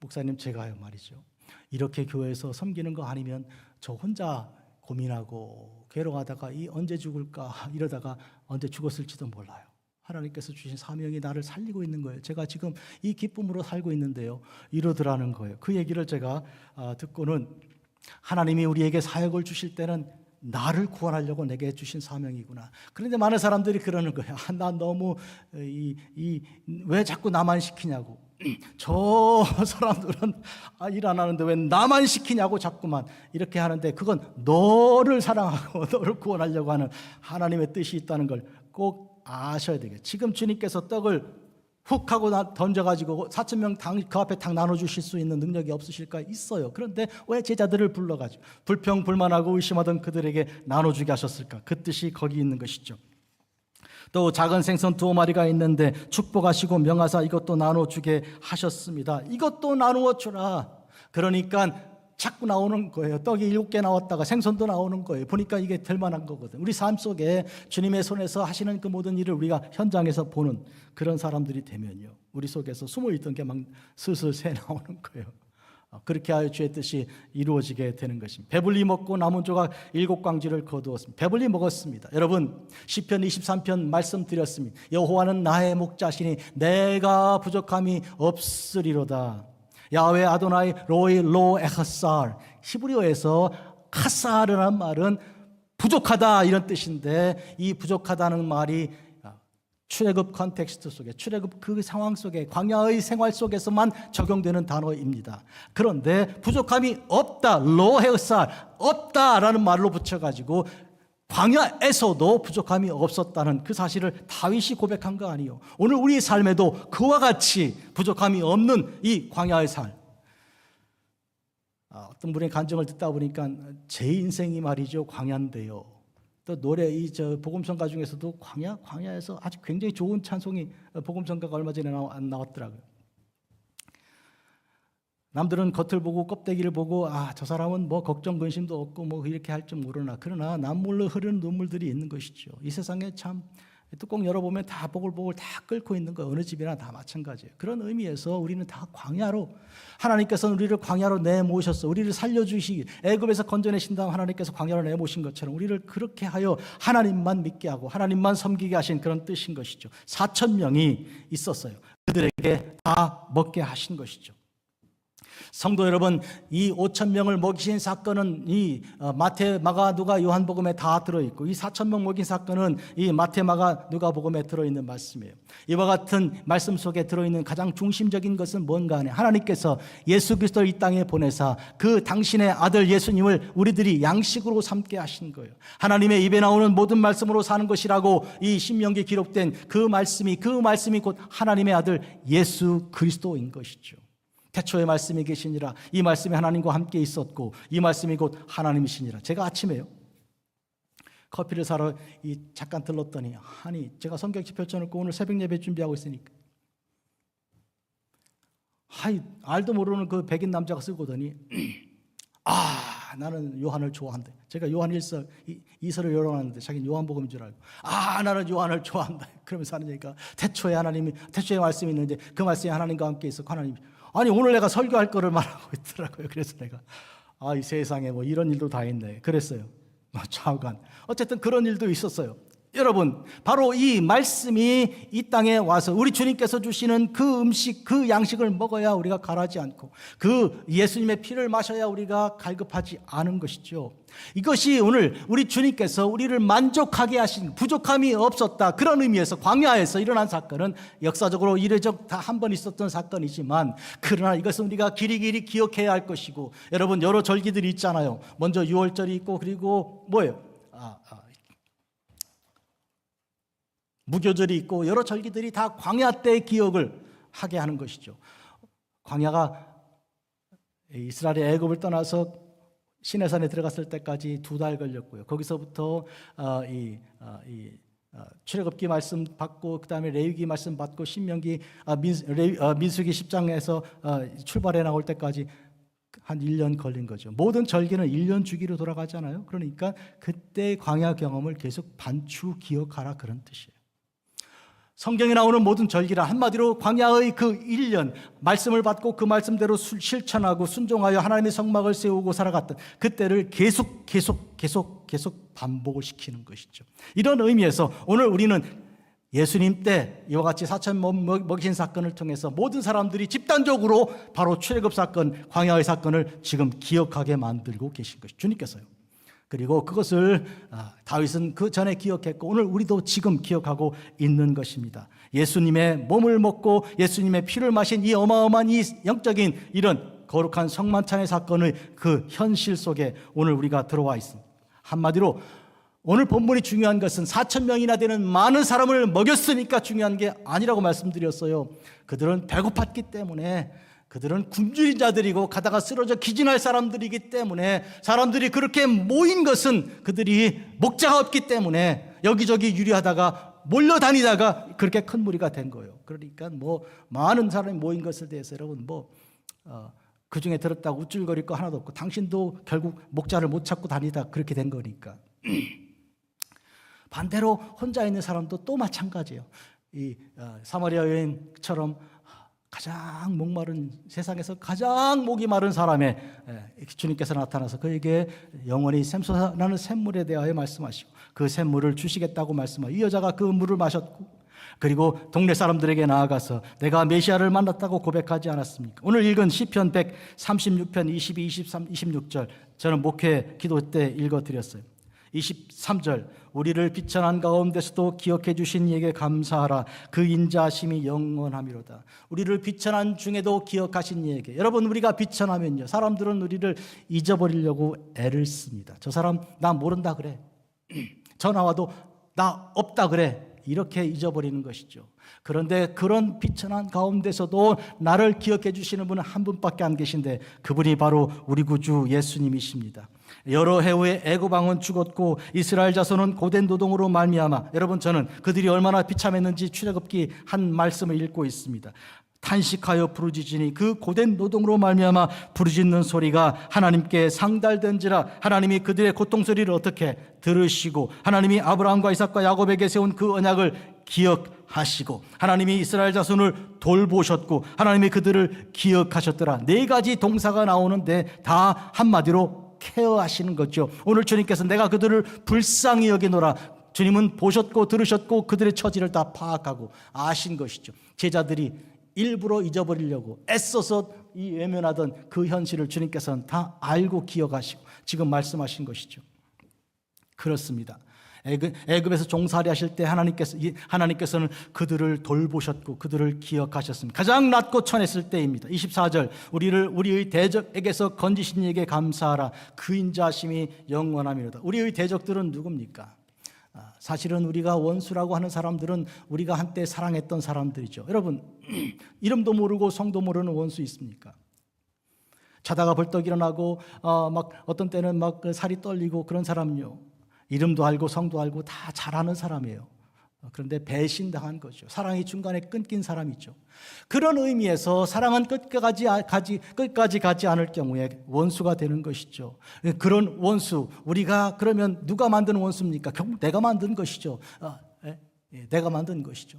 목사님 제가요 말이죠, 이렇게 교회에서 섬기는 거 아니면 저 혼자 고민하고 괴로워하다가 언제 죽을까 이러다가 언제 죽었을지도 몰라요. 하나님께서 주신 사명이 나를 살리고 있는 거예요. 제가 지금 이 기쁨으로 살고 있는데요, 이러더라는 거예요. 그 얘기를 제가 듣고는, 하나님이 우리에게 사역을 주실 때는 나를 구원하려고 내게 주신 사명이구나. 그런데 많은 사람들이 그러는 거예요. 나 너무 왜 자꾸 나만 시키냐고. 저 사람들은 일 안 하는데 왜 나만 시키냐고 자꾸만 이렇게 하는데, 그건 너를 사랑하고 너를 구원하려고 하는 하나님의 뜻이 있다는 걸 꼭 아셔야 되겠죠. 지금 주님께서 떡을 훅 하고 던져가지고 4,000명 그 앞에 탁 나눠주실 수 있는 능력이 없으실까? 있어요. 그런데 왜 제자들을 불러가지고 불평불만하고 의심하던 그들에게 나눠주게 하셨을까? 그 뜻이 거기 있는 것이죠. 또 작은 생선 2마리가 있는데 축복하시고 명하사 이것도 나눠주게 하셨습니다. 이것도 나누어 주라. 그러니까 자꾸 나오는 거예요. 떡이 7개 나왔다가 생선도 나오는 거예요. 보니까 이게 될 만한 거거든. 우리 삶 속에 주님의 손에서 하시는 그 모든 일을 우리가 현장에서 보는 그런 사람들이 되면요, 우리 속에서 숨어있던 게 막 슬슬 새 나오는 거예요. 그렇게 하여 주의 뜻이 이루어지게 되는 것입니다. 배불리 먹고 남은 조각 7광지를 거두었습니다. 배불리 먹었습니다. 여러분, 시편 23편 말씀드렸습니다. 여호와는 나의 목자시니 내가 부족함이 없으리로다. 야훼 아도나이 로이 로 에하살, 히브리어에서 카사르라는 말은 부족하다 이런 뜻인데, 이 부족하다는 말이 출애굽 컨텍스트 속에, 출애굽 그 상황 속에, 광야의 생활 속에서만 적용되는 단어입니다. 그런데 부족함이 없다, 로헤살, 없다라는 말로 붙여가지고 광야에서도 부족함이 없었다는 그 사실을 다윗이 고백한 거 아니에요. 오늘 우리 삶에도 그와 같이 부족함이 없는 이 광야의 삶. 어떤 분의 간증을 듣다 보니까 제 인생이 말이죠 광야인데요, 또 노래 복음성가 중에서도 광야에서 아주 굉장히 좋은 찬송이 복음성가가 얼마 전에 나왔더라고요. 남들은 겉을 보고 껍데기를 보고 저 사람은 뭐 걱정 근심도 없고 뭐 이렇게 할 줄 모르나, 그러나 남몰래 흐르는 눈물들이 있는 것이죠. 이 세상에 참 뚜껑 열어보면 다 보글보글 다 끓고 있는 거예요. 어느 집이나 다 마찬가지예요. 그런 의미에서 우리는 다 광야로, 하나님께서는 우리를 광야로 내모셨어. 우리를 살려주시기, 애굽에서 건져내신 다음 하나님께서 광야로 내모신 것처럼 우리를 그렇게 하여 하나님만 믿게 하고 하나님만 섬기게 하신 그런 뜻인 것이죠. 4,000명이 있었어요. 그들에게 다 먹게 하신 것이죠. 성도 여러분, 이 5,000명을 먹이신 사건은 이 마태, 마가, 누가, 요한복음에 다 들어있고, 이 4,000명 먹인 사건은 이 마태, 마가, 누가복음에 들어있는 말씀이에요. 이와 같은 말씀 속에 들어있는 가장 중심적인 것은 뭔가 하냐, 하나님께서 예수 그리스도를 이 땅에 보내사 그 당신의 아들 예수님을 우리들이 양식으로 삼게 하신 거예요. 하나님의 입에 나오는 모든 말씀으로 사는 것이라고 이 신명기에 기록된 그 말씀이 곧 하나님의 아들 예수 그리스도인 것이죠. 태초에 말씀이 계시니라, 이 말씀이 하나님과 함께 있었고 이 말씀이 곧 하나님이시니라. 제가 아침에요 커피를 사러 잠깐 들렀더니, 제가 성경책 펼쳐놓고 오늘 새벽 예배 준비하고 있으니까 알도 모르는 그 백인 남자가 쓰고더니 나는 요한을 좋아한다. 제가 요한 2서를 열어놨는데 자기는 요한복음인 줄 알고 나는 요한을 좋아한다 그러면서 하는 얘기가, 태초에 말씀이 있는데 그 말씀이 하나님과 함께 있었고 하나님, 오늘 내가 설교할 거를 말하고 있더라고요. 그래서 내가 이 세상에 뭐 이런 일도 다 있네 그랬어요. 좌우간 어쨌든 그런 일도 있었어요. 여러분, 바로 이 말씀이 이 땅에 와서 우리 주님께서 주시는 그 음식, 그 양식을 먹어야 우리가 가라지 않고, 그 예수님의 피를 마셔야 우리가 갈급하지 않은 것이죠. 이것이 오늘 우리 주님께서 우리를 만족하게 하신, 부족함이 없었다, 그런 의미에서 광야에서 일어난 사건은 역사적으로 이례적 다 한 번 있었던 사건이지만, 그러나 이것은 우리가 길이길이 기억해야 할 것이고, 여러분 여러 절기들이 있잖아요. 먼저 6월절이 있고, 그리고 뭐예요? 무교절이 있고 여러 절기들이 다 광야 때의 기억을 하게 하는 것이죠. 광야가 이스라엘이 애굽을 떠나서 시내산에 들어갔을 때까지 2달 걸렸고요. 거기서부터 출애굽기 말씀 받고 그다음에 레위기 말씀 받고 신명기 민수기 10장에서 출발해 나올 때까지 한 1년 걸린 거죠. 모든 절기는 1년 주기로 돌아가잖아요. 그러니까 그때 광야 경험을 계속 반추 기억하라 그런 뜻이에요. 성경에 나오는 모든 절기라 한마디로 광야의 그 1년 말씀을 받고 그 말씀대로 실천하고 순종하여 하나님의 성막을 세우고 살아갔던 그때를 계속 반복을 시키는 것이죠. 이런 의미에서 오늘 우리는 예수님 때 이와 같이 4,000 먹이신 사건을 통해서 모든 사람들이 집단적으로 바로 출애굽 사건, 광야의 사건을 지금 기억하게 만들고 계신 것이죠. 주님께서요. 그리고 그것을 다윗은 그 전에 기억했고 오늘 우리도 지금 기억하고 있는 것입니다. 예수님의 몸을 먹고 예수님의 피를 마신 이 어마어마한 이 영적인 이런 거룩한 성만찬의 사건의 그 현실 속에 오늘 우리가 들어와 있습니다. 한마디로 오늘 본문이 중요한 것은 4,000명이나 되는 많은 사람을 먹였으니까 중요한 게 아니라고 말씀드렸어요. 그들은 배고팠기 때문에, 그들은 굶주린 자들이고 가다가 쓰러져 기진할 사람들이기 때문에, 사람들이 그렇게 모인 것은 그들이 목자가 없기 때문에 여기저기 유리하다가 몰려다니다가 그렇게 큰 무리가 된 거예요. 그러니까 많은 사람이 모인 것에 대해서 여러분 그 중에 들었다고 우쭐거릴 거 하나도 없고, 당신도 결국 목자를 못 찾고 다니다 그렇게 된 거니까. 반대로 혼자 있는 사람도 또 마찬가지예요. 이 사마리아 여인처럼 가장 목마른, 세상에서 가장 목이 마른 사람의 주님께서 나타나서 그에게 영원히 샘솟아나는 샘물에 대하여 말씀하시고 그 샘물을 주시겠다고 말씀하시고, 이 여자가 그 물을 마셨고 그리고 동네 사람들에게 나아가서 내가 메시아를 만났다고 고백하지 않았습니까? 오늘 읽은 시편 136편 22, 23, 26절 저는 목회 기도 때 읽어드렸어요. 23절 우리를 비천한 가운데서도 기억해 주신 이에게 감사하라. 그 인자하심이 영원하미로다. 우리를 비천한 중에도 기억하신 이에게. 여러분, 우리가 비천하면요, 사람들은 우리를 잊어버리려고 애를 씁니다. 저 사람 나 모른다 그래, 전화 와도 나 없다 그래, 이렇게 잊어버리는 것이죠. 그런데 그런 비천한 가운데서도 나를 기억해 주시는 분은 한 분밖에 안 계신데 그분이 바로 우리 구주 예수님이십니다. 여러 해 후에 애굽 왕은 죽었고 이스라엘 자손은 고된 노동으로 말미암아, 여러분 저는 그들이 얼마나 비참했는지 출애굽기 한 말씀을 읽고 있습니다. 탄식하여 부르짖으니 그 고된 노동으로 말미암아 부르짖는 소리가 하나님께 상달된지라. 하나님이 그들의 고통 소리를 어떻게 들으시고 하나님이 아브라함과 이삭과 야곱에게 세운 그 언약을 기억하시고 하나님이 이스라엘 자손을 돌보셨고 하나님이 그들을 기억하셨더라. 4가지 동사가 나오는데 다 한마디로 케어하시는 거죠. 오늘 주님께서 내가 그들을 불쌍히 여기노라. 주님은 보셨고 들으셨고 그들의 처지를 다 파악하고 아신 것이죠. 제자들이 일부러 잊어버리려고 애써서 이 외면하던 그 현실을 주님께서는 다 알고 기억하시고 지금 말씀하신 것이죠. 그렇습니다. 애굽에서 종살이 하실 때 하나님께서는 그들을 돌보셨고 그들을 기억하셨습니다. 가장 낮고 천했을 때입니다. 24절 우리의 대적에게서 건지신 이에게 감사하라. 그 인자하심이 영원하미로다. 우리의 대적들은 누굽니까? 사실은 우리가 원수라고 하는 사람들은 우리가 한때 사랑했던 사람들이죠. 여러분, 이름도 모르고 성도 모르는 원수 있습니까? 자다가 벌떡 일어나고 막 어떤 때는 막 살이 떨리고 그런 사람요, 이름도 알고 성도 알고 다 잘하는 사람이에요. 그런데 배신당한 거죠. 사랑이 중간에 끊긴 사람이죠. 그런 의미에서 사랑은 끝까지 가지 않을 경우에 원수가 되는 것이죠. 그런 원수, 우리가 그러면 누가 만든 원수입니까? 결국 내가 만든 것이죠. 내가 만든 것이죠.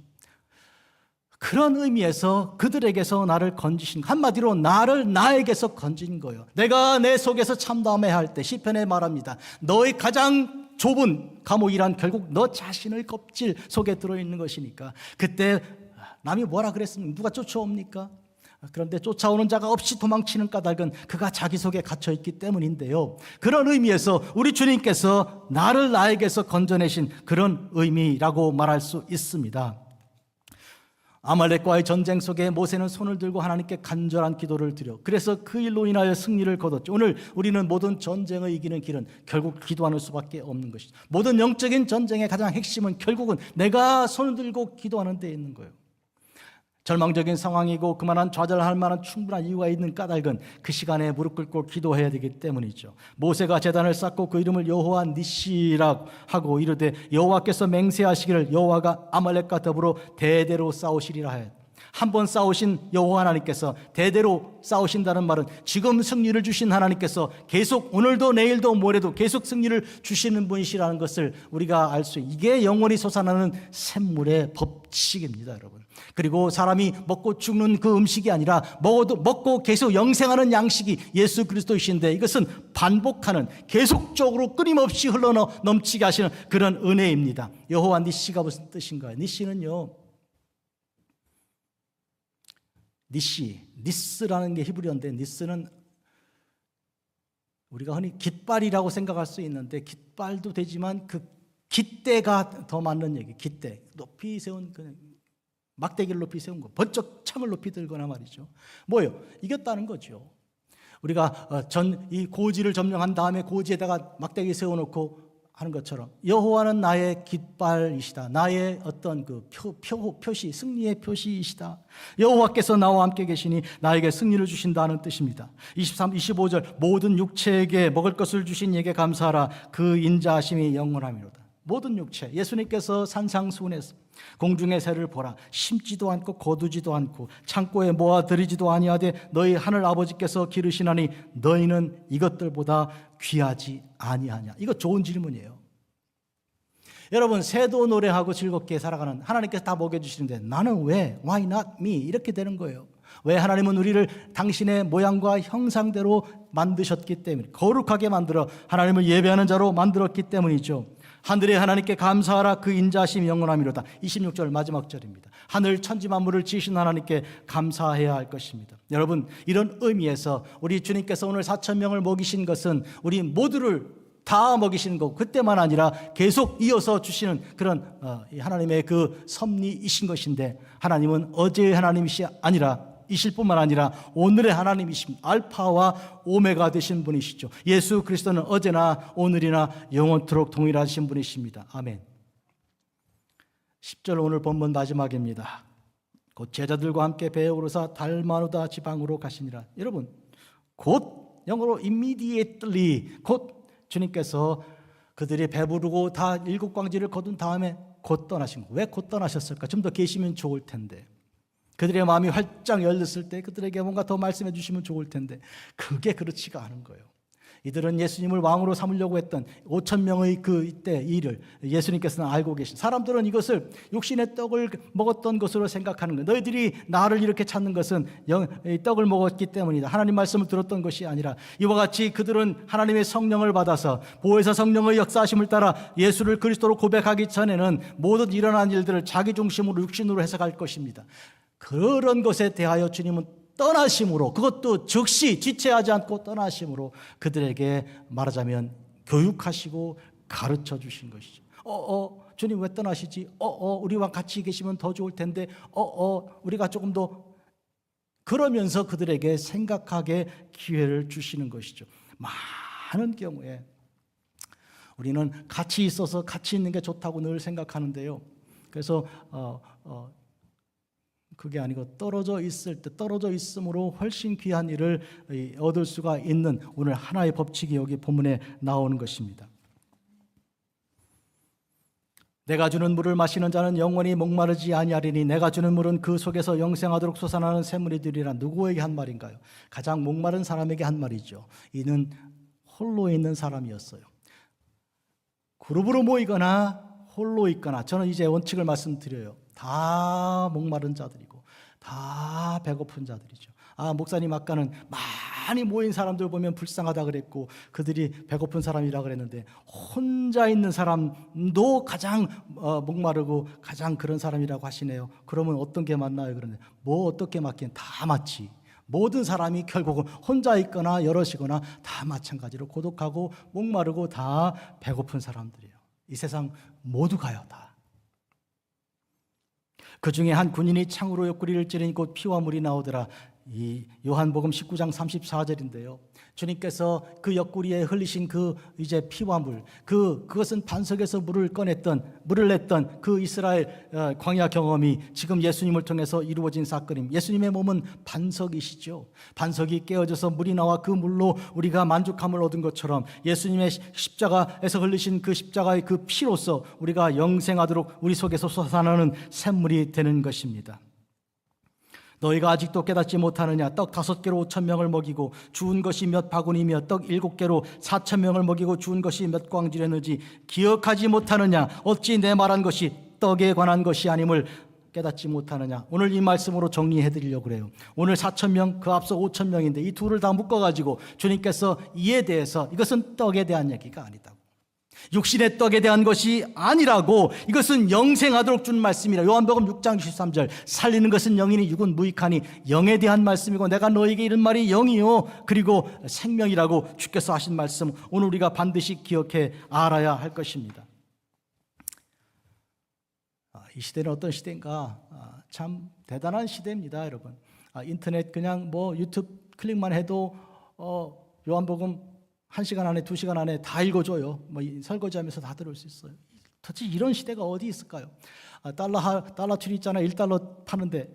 그런 의미에서 그들에게서 나를 건지신, 한마디로 나를 나에게서 건진 거예요. 내가 내 속에서 참담해할 때 시편에 말합니다. 너의 가장 좁은 감옥이란 결국 너 자신의 껍질 속에 들어있는 것이니까. 그때 남이 뭐라 그랬으면 누가 쫓아옵니까? 그런데 쫓아오는 자가 없이 도망치는 까닭은 그가 자기 속에 갇혀있기 때문인데요. 그런 의미에서 우리 주님께서 나를 나에게서 건져내신 그런 의미라고 말할 수 있습니다. 아말렉과의 전쟁 속에 모세는 손을 들고 하나님께 간절한 기도를 드려 그래서 그 일로 인하여 승리를 거뒀죠. 오늘 우리는 모든 전쟁을 이기는 길은 결국 기도하는 수밖에 없는 것이죠. 모든 영적인 전쟁의 가장 핵심은 결국은 내가 손을 들고 기도하는 데 있는 거예요. 절망적인 상황이고 그만한 좌절할 만한 충분한 이유가 있는 까닭은 그 시간에 무릎 꿇고 기도해야 되기 때문이죠. 모세가 제단을 쌓고 그 이름을 여호와 니시라고 하고 이르되 여호와께서 맹세하시기를 여호와가 아말렉과 더불어 대대로 싸우시리라 하여 한 번 싸우신 여호와 하나님께서 대대로 싸우신다는 말은 지금 승리를 주신 하나님께서 계속 오늘도 내일도 모레도 계속 승리를 주시는 분이시라는 것을 우리가 알 수 있어요. 이게 영원히 솟아나는 샘물의 법칙입니다, 여러분. 그리고 사람이 먹고 죽는 그 음식이 아니라 먹고 계속 영생하는 양식이 예수 그리스도이신데 이것은 반복하는 계속적으로 끊임없이 흘러넘치게 하시는 그런 은혜입니다. 여호와 니시가 무슨 뜻인가요? 니시는요, 니스라는 게 히브리어인데 니스는 우리가 흔히 깃발이라고 생각할 수 있는데 깃발도 되지만 그 깃대가 더 맞는 얘기. 깃대, 높이 세운 막대기를 높이 세운 거, 번쩍 창을 높이 들거나 말이죠. 뭐예요? 이겼다는 거죠. 우리가 이 고지를 점령한 다음에 고지에다가 막대기 세워놓고 하는 것처럼 여호와는 나의 깃발이시다. 나의 어떤 그 표시, 승리의 표시이시다. 여호와께서 나와 함께 계시니 나에게 승리를 주신다는 뜻입니다. 23, 25절 모든 육체에게 먹을 것을 주신 이에게 감사하라. 그 인자하심이 영원하미로다. 모든 육체, 예수님께서 산상수훈에서 공중의 새를 보라. 심지도 않고 거두지도 않고 창고에 모아들이지도 아니하되 너희 하늘 아버지께서 기르시나니 너희는 이것들보다 귀하지 아니하냐. 이거 좋은 질문이에요. 여러분, 새도 노래하고 즐겁게 살아가는 하나님께서 다 먹여주시는데 나는 왜? Why not me? 이렇게 되는 거예요. 왜? 하나님은 우리를 당신의 모양과 형상대로 만드셨기 때문에, 거룩하게 만들어 하나님을 예배하는 자로 만들었기 때문이죠. 하늘의 하나님께 감사하라. 그 인자하심이 영원하미로다. 26절 마지막 절입니다. 하늘 천지 만물을 지으신 하나님께 감사해야 할 것입니다. 여러분, 이런 의미에서 우리 주님께서 오늘 4,000명을 먹이신 것은 우리 모두를 다 먹이시는 거고 그때만 아니라 계속 이어서 주시는 그런 하나님의 그 섭리이신 것인데, 하나님은 어제의 하나님이시 아니라 이실 뿐만 아니라 오늘의 하나님이십니다. 알파와 오메가 되신 분이시죠. 예수 그리스도는 어제나 오늘이나 영원토록 동일하신 분이십니다. 아멘. 10절 오늘 본문 마지막입니다. 곧 제자들과 함께 배에 오르사 달마누다 지방으로 가시니라. 여러분, 곧 영어로 immediately, 곧 주님께서 그들이 배부르고 다 일곱 광지를 거둔 다음에 곧 떠나신 거예요. 왜 곧 떠나셨을까? 좀 더 계시면 좋을 텐데, 그들의 마음이 활짝 열렸을 때 그들에게 뭔가 더 말씀해 주시면 좋을 텐데 그게 그렇지가 않은 거예요. 이들은 예수님을 왕으로 삼으려고 했던 5,000명의 그 이때 일을 예수님께서는 알고 계신, 사람들은 이것을 육신의 떡을 먹었던 것으로 생각하는 거예요. 너희들이 나를 이렇게 찾는 것은 떡을 먹었기 때문이다. 하나님 말씀을 들었던 것이 아니라, 이와 같이 그들은 하나님의 성령을 받아서 보혜사 성령의 역사하심을 따라 예수를 그리스도로 고백하기 전에는 모든 일어난 일들을 자기 중심으로 육신으로 해석할 것입니다. 그런 것에 대하여 주님은 떠나심으로, 그것도 즉시 지체하지 않고 떠나심으로 그들에게 말하자면 교육하시고 가르쳐 주신 것이죠. 주님 왜 떠나시지? 우리와 같이 계시면 더 좋을 텐데, 우리가 조금 더, 그러면서 그들에게 생각하게 기회를 주시는 것이죠. 많은 경우에 우리는 같이 있어서 같이 있는 게 좋다고 늘 생각하는데요. 그래서 그게 아니고 떨어져 있을 때, 떨어져 있음으로 훨씬 귀한 일을 얻을 수가 있는 오늘 하나의 법칙이 여기 본문에 나오는 것입니다. 내가 주는 물을 마시는 자는 영원히 목마르지 아니하리니 내가 주는 물은 그 속에서 영생하도록 솟아나는 샘물이 되리라. 누구에게 한 말인가요? 가장 목마른 사람에게 한 말이죠. 이는 홀로 있는 사람이었어요. 그룹으로 모이거나 홀로 있거나, 저는 이제 원칙을 말씀드려요. 다 목마른 자들이고 다 배고픈 자들이죠. 목사님 아까는 많이 모인 사람들 보면 불쌍하다 그랬고 그들이 배고픈 사람이라 그랬는데, 혼자 있는 사람도 가장 목마르고 가장 그런 사람이라고 하시네요. 그러면 어떤 게 맞나요? 그런데 뭐 어떻게 맞긴, 다 맞지. 모든 사람이 결국은 혼자 있거나 여럿이거나 다 마찬가지로 고독하고 목마르고 다 배고픈 사람들이에요. 이 세상 모두 가요, 다. 그 중에 한 군인이 창으로 옆구리를 찌르니 곧 피와 물이 나오더라. 이 요한복음 19장 34절인데요. 주님께서 그 옆구리에 흘리신 그 이제 피와 물, 그것은 반석에서 물을 냈던 그 이스라엘 광야 경험이 지금 예수님을 통해서 이루어진 사건입니다. 예수님의 몸은 반석이시죠. 반석이 깨어져서 물이 나와 그 물로 우리가 만족함을 얻은 것처럼 예수님의 십자가에서 흘리신 그 십자가의 그 피로서 우리가 영생하도록 우리 속에서 솟아나는 샘물이 되는 것입니다. 너희가 아직도 깨닫지 못하느냐? 떡 5개로 5,000명을 먹이고 주운 것이 몇 바구니며 떡 7개로 4,000명을 먹이고 주운 것이 몇 광주렸는지 기억하지 못하느냐? 어찌 내 말한 것이 떡에 관한 것이 아님을 깨닫지 못하느냐? 오늘 이 말씀으로 정리해 드리려고 그래요. 오늘 4,000명, 그 앞서 5,000명인데 이 둘을 다 묶어가지고 주님께서 이에 대해서 이것은 떡에 대한 얘기가 아니다. 육신의 떡에 대한 것이 아니라고, 이것은 영생하도록 준 말씀이라. 요한복음 6장 13절, 살리는 것은 영이니 육은 무익하니, 영에 대한 말씀이고 내가 너에게 이른 말이 영이요 그리고 생명이라고 주께서 하신 말씀, 오늘 우리가 반드시 기억해 알아야 할 것입니다. 이 시대는 어떤 시대인가? 참 대단한 시대입니다, 여러분. 인터넷 그냥 뭐 유튜브 클릭만 해도 요한복음 1시간 안에 2시간 안에 다 읽어줘요. 뭐 설거지하면서 다 들을 수 있어요. 도대체 이런 시대가 어디 있을까요? 달러출이 있잖아요. 1달러 파는데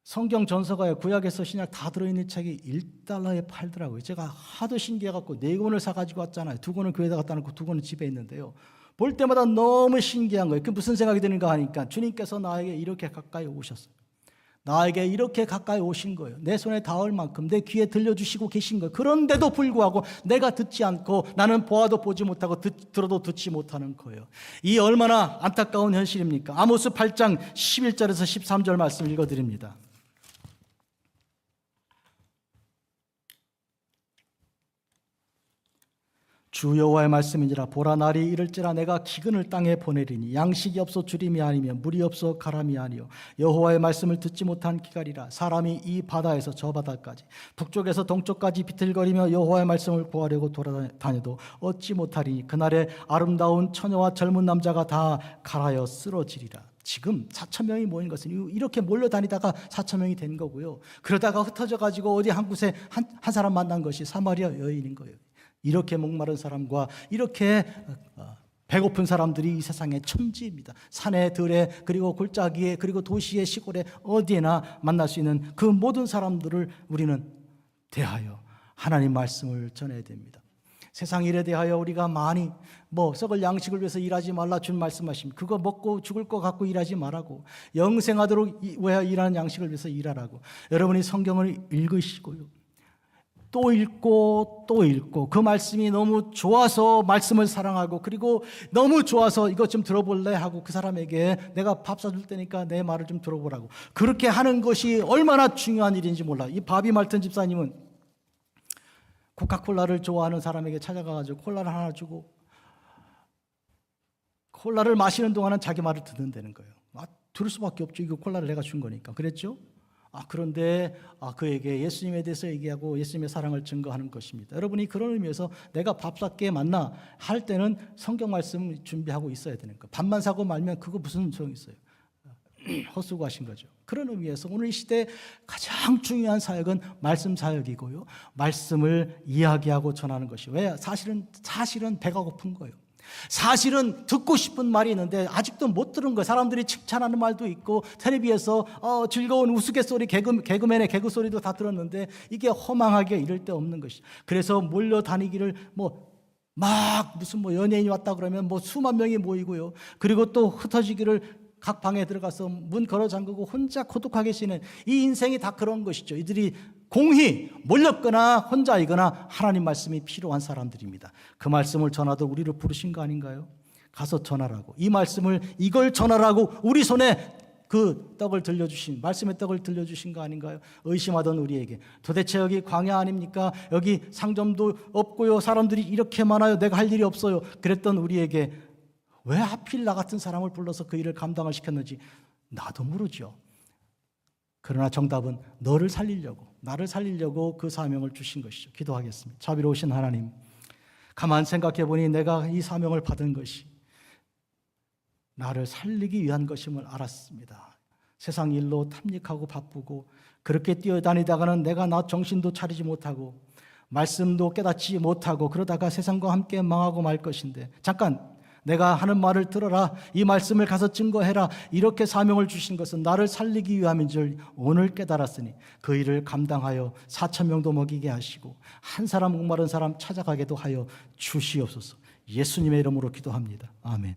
성경 전서가요, 구약에서 신약 다 들어있는 책이 1달러에 팔더라고요. 제가 하도 신기해갖고 4권을 사가지고 왔잖아요. 2권은 교회에다 갖다 놓고 2권은 집에 있는데요. 볼 때마다 너무 신기한 거예요. 그 무슨 생각이 드는가 하니까 주님께서 나에게 이렇게 가까이 오셨어요. 나에게 이렇게 가까이 오신 거예요. 내 손에 닿을 만큼 내 귀에 들려주시고 계신 거예요. 그런데도 불구하고 내가 듣지 않고, 나는 보아도 보지 못하고 들어도 듣지 못하는 거예요. 이 얼마나 안타까운 현실입니까? 아모스 8장 11절에서 13절 말씀 읽어드립니다. 주 여호와의 말씀이니라. 보라, 날이 이를지라 내가 기근을 땅에 보내리니 양식이 없어 주림이 아니며 물이 없어 가람이 아니요 여호와의 말씀을 듣지 못한 기갈이라. 사람이 이 바다에서 저 바다까지 북쪽에서 동쪽까지 비틀거리며 여호와의 말씀을 구하려고 돌아다녀도 얻지 못하리니 그날에 아름다운 처녀와 젊은 남자가 다 갈아여 쓰러지리라. 지금 4,000명이 모인 것은 이렇게 몰려다니다가 4,000명이 된 거고요. 그러다가 흩어져 가지고 어디 한 곳에 한 사람 만난 것이 사마리아 여인인 거예요. 이렇게 목마른 사람과 이렇게 배고픈 사람들이 이 세상의 천지입니다. 산에 들에 그리고 골짜기에 그리고 도시의 시골에 어디에나 만날 수 있는 그 모든 사람들을 우리는 대하여 하나님 말씀을 전해야 됩니다. 세상 일에 대하여 우리가 많이 썩을 양식을 위해서 일하지 말라 준 말씀하십니다. 그거 먹고 죽을 거 갖고 일하지 말라고, 영생하도록 왜 일하는 양식을 위해서 일하라고. 여러분이 성경을 읽으시고요, 또 읽고 또 읽고, 그 말씀이 너무 좋아서 말씀을 사랑하고, 그리고 너무 좋아서 이것 좀 들어볼래 하고 그 사람에게 내가 밥 사줄 테니까 내 말을 좀 들어보라고, 그렇게 하는 것이 얼마나 중요한 일인지 몰라요. 이 바비 말튼 집사님은 코카콜라를 좋아하는 사람에게 찾아가가지고 콜라를 하나 주고 콜라를 마시는 동안은 자기 말을 듣는다는 거예요. 들을 수밖에 없죠. 이거 콜라를 내가 준 거니까. 그랬죠? 그런데 그에게 예수님에 대해서 얘기하고 예수님의 사랑을 증거하는 것입니다. 여러분이 그런 의미에서 내가 밥 사게 만나 할 때는 성경 말씀 준비하고 있어야 되는 거예요. 밥만 사고 말면 그거 무슨 소용이 있어요? 헛수고하신 거죠. 그런 의미에서 오늘 이 시대에 가장 중요한 사역은 말씀 사역이고요, 말씀을 이야기하고 전하는 것이. 왜? 사실은 배가 고픈 거예요. 사실은 듣고 싶은 말이 있는데 아직도 못 들은 거예요. 사람들이 칭찬하는 말도 있고 텔레비에서 즐거운 우스갯소리, 개그맨의 개그소리도 다 들었는데 이게 허망하게 이를 데 없는 것이. 그래서 몰려다니기를 무슨 연예인이 왔다 그러면 수만 명이 모이고요, 그리고 또 흩어지기를 각 방에 들어가서 문 걸어 잠그고 혼자 고독하게 지낸 이 인생이 다 그런 것이죠. 이들이 공히 몰렸거나 혼자이거나 하나님 말씀이 필요한 사람들입니다. 그 말씀을 전하도록 우리를 부르신 거 아닌가요? 가서 전하라고, 이 말씀을, 이걸 전하라고 우리 손에 그 떡을 들려주신, 말씀의 떡을 들려주신 거 아닌가요? 의심하던 우리에게 도대체 여기 광야 아닙니까? 여기 상점도 없고요, 사람들이 이렇게 많아요, 내가 할 일이 없어요, 그랬던 우리에게 왜 하필 나 같은 사람을 불러서 그 일을 감당을 시켰는지 나도 모르죠. 그러나 정답은 나를 살리려고 그 사명을 주신 것이죠. 기도하겠습니다. 자비로우신 하나님, 가만 생각해 보니 내가 이 사명을 받은 것이 나를 살리기 위한 것임을 알았습니다. 세상 일로 탐닉하고 바쁘고 그렇게 뛰어다니다가는 내가 나 정신도 차리지 못하고 말씀도 깨닫지 못하고 그러다가 세상과 함께 망하고 말 것인데, 잠깐 내가 하는 말을 들어라, 이 말씀을 가서 증거해라, 이렇게 사명을 주신 것은 나를 살리기 위함인 줄 오늘 깨달았으니 그 일을 감당하여 4,000명도 먹이게 하시고 한 사람 목마른 사람 찾아가게도 하여 주시옵소서. 예수님의 이름으로 기도합니다. 아멘.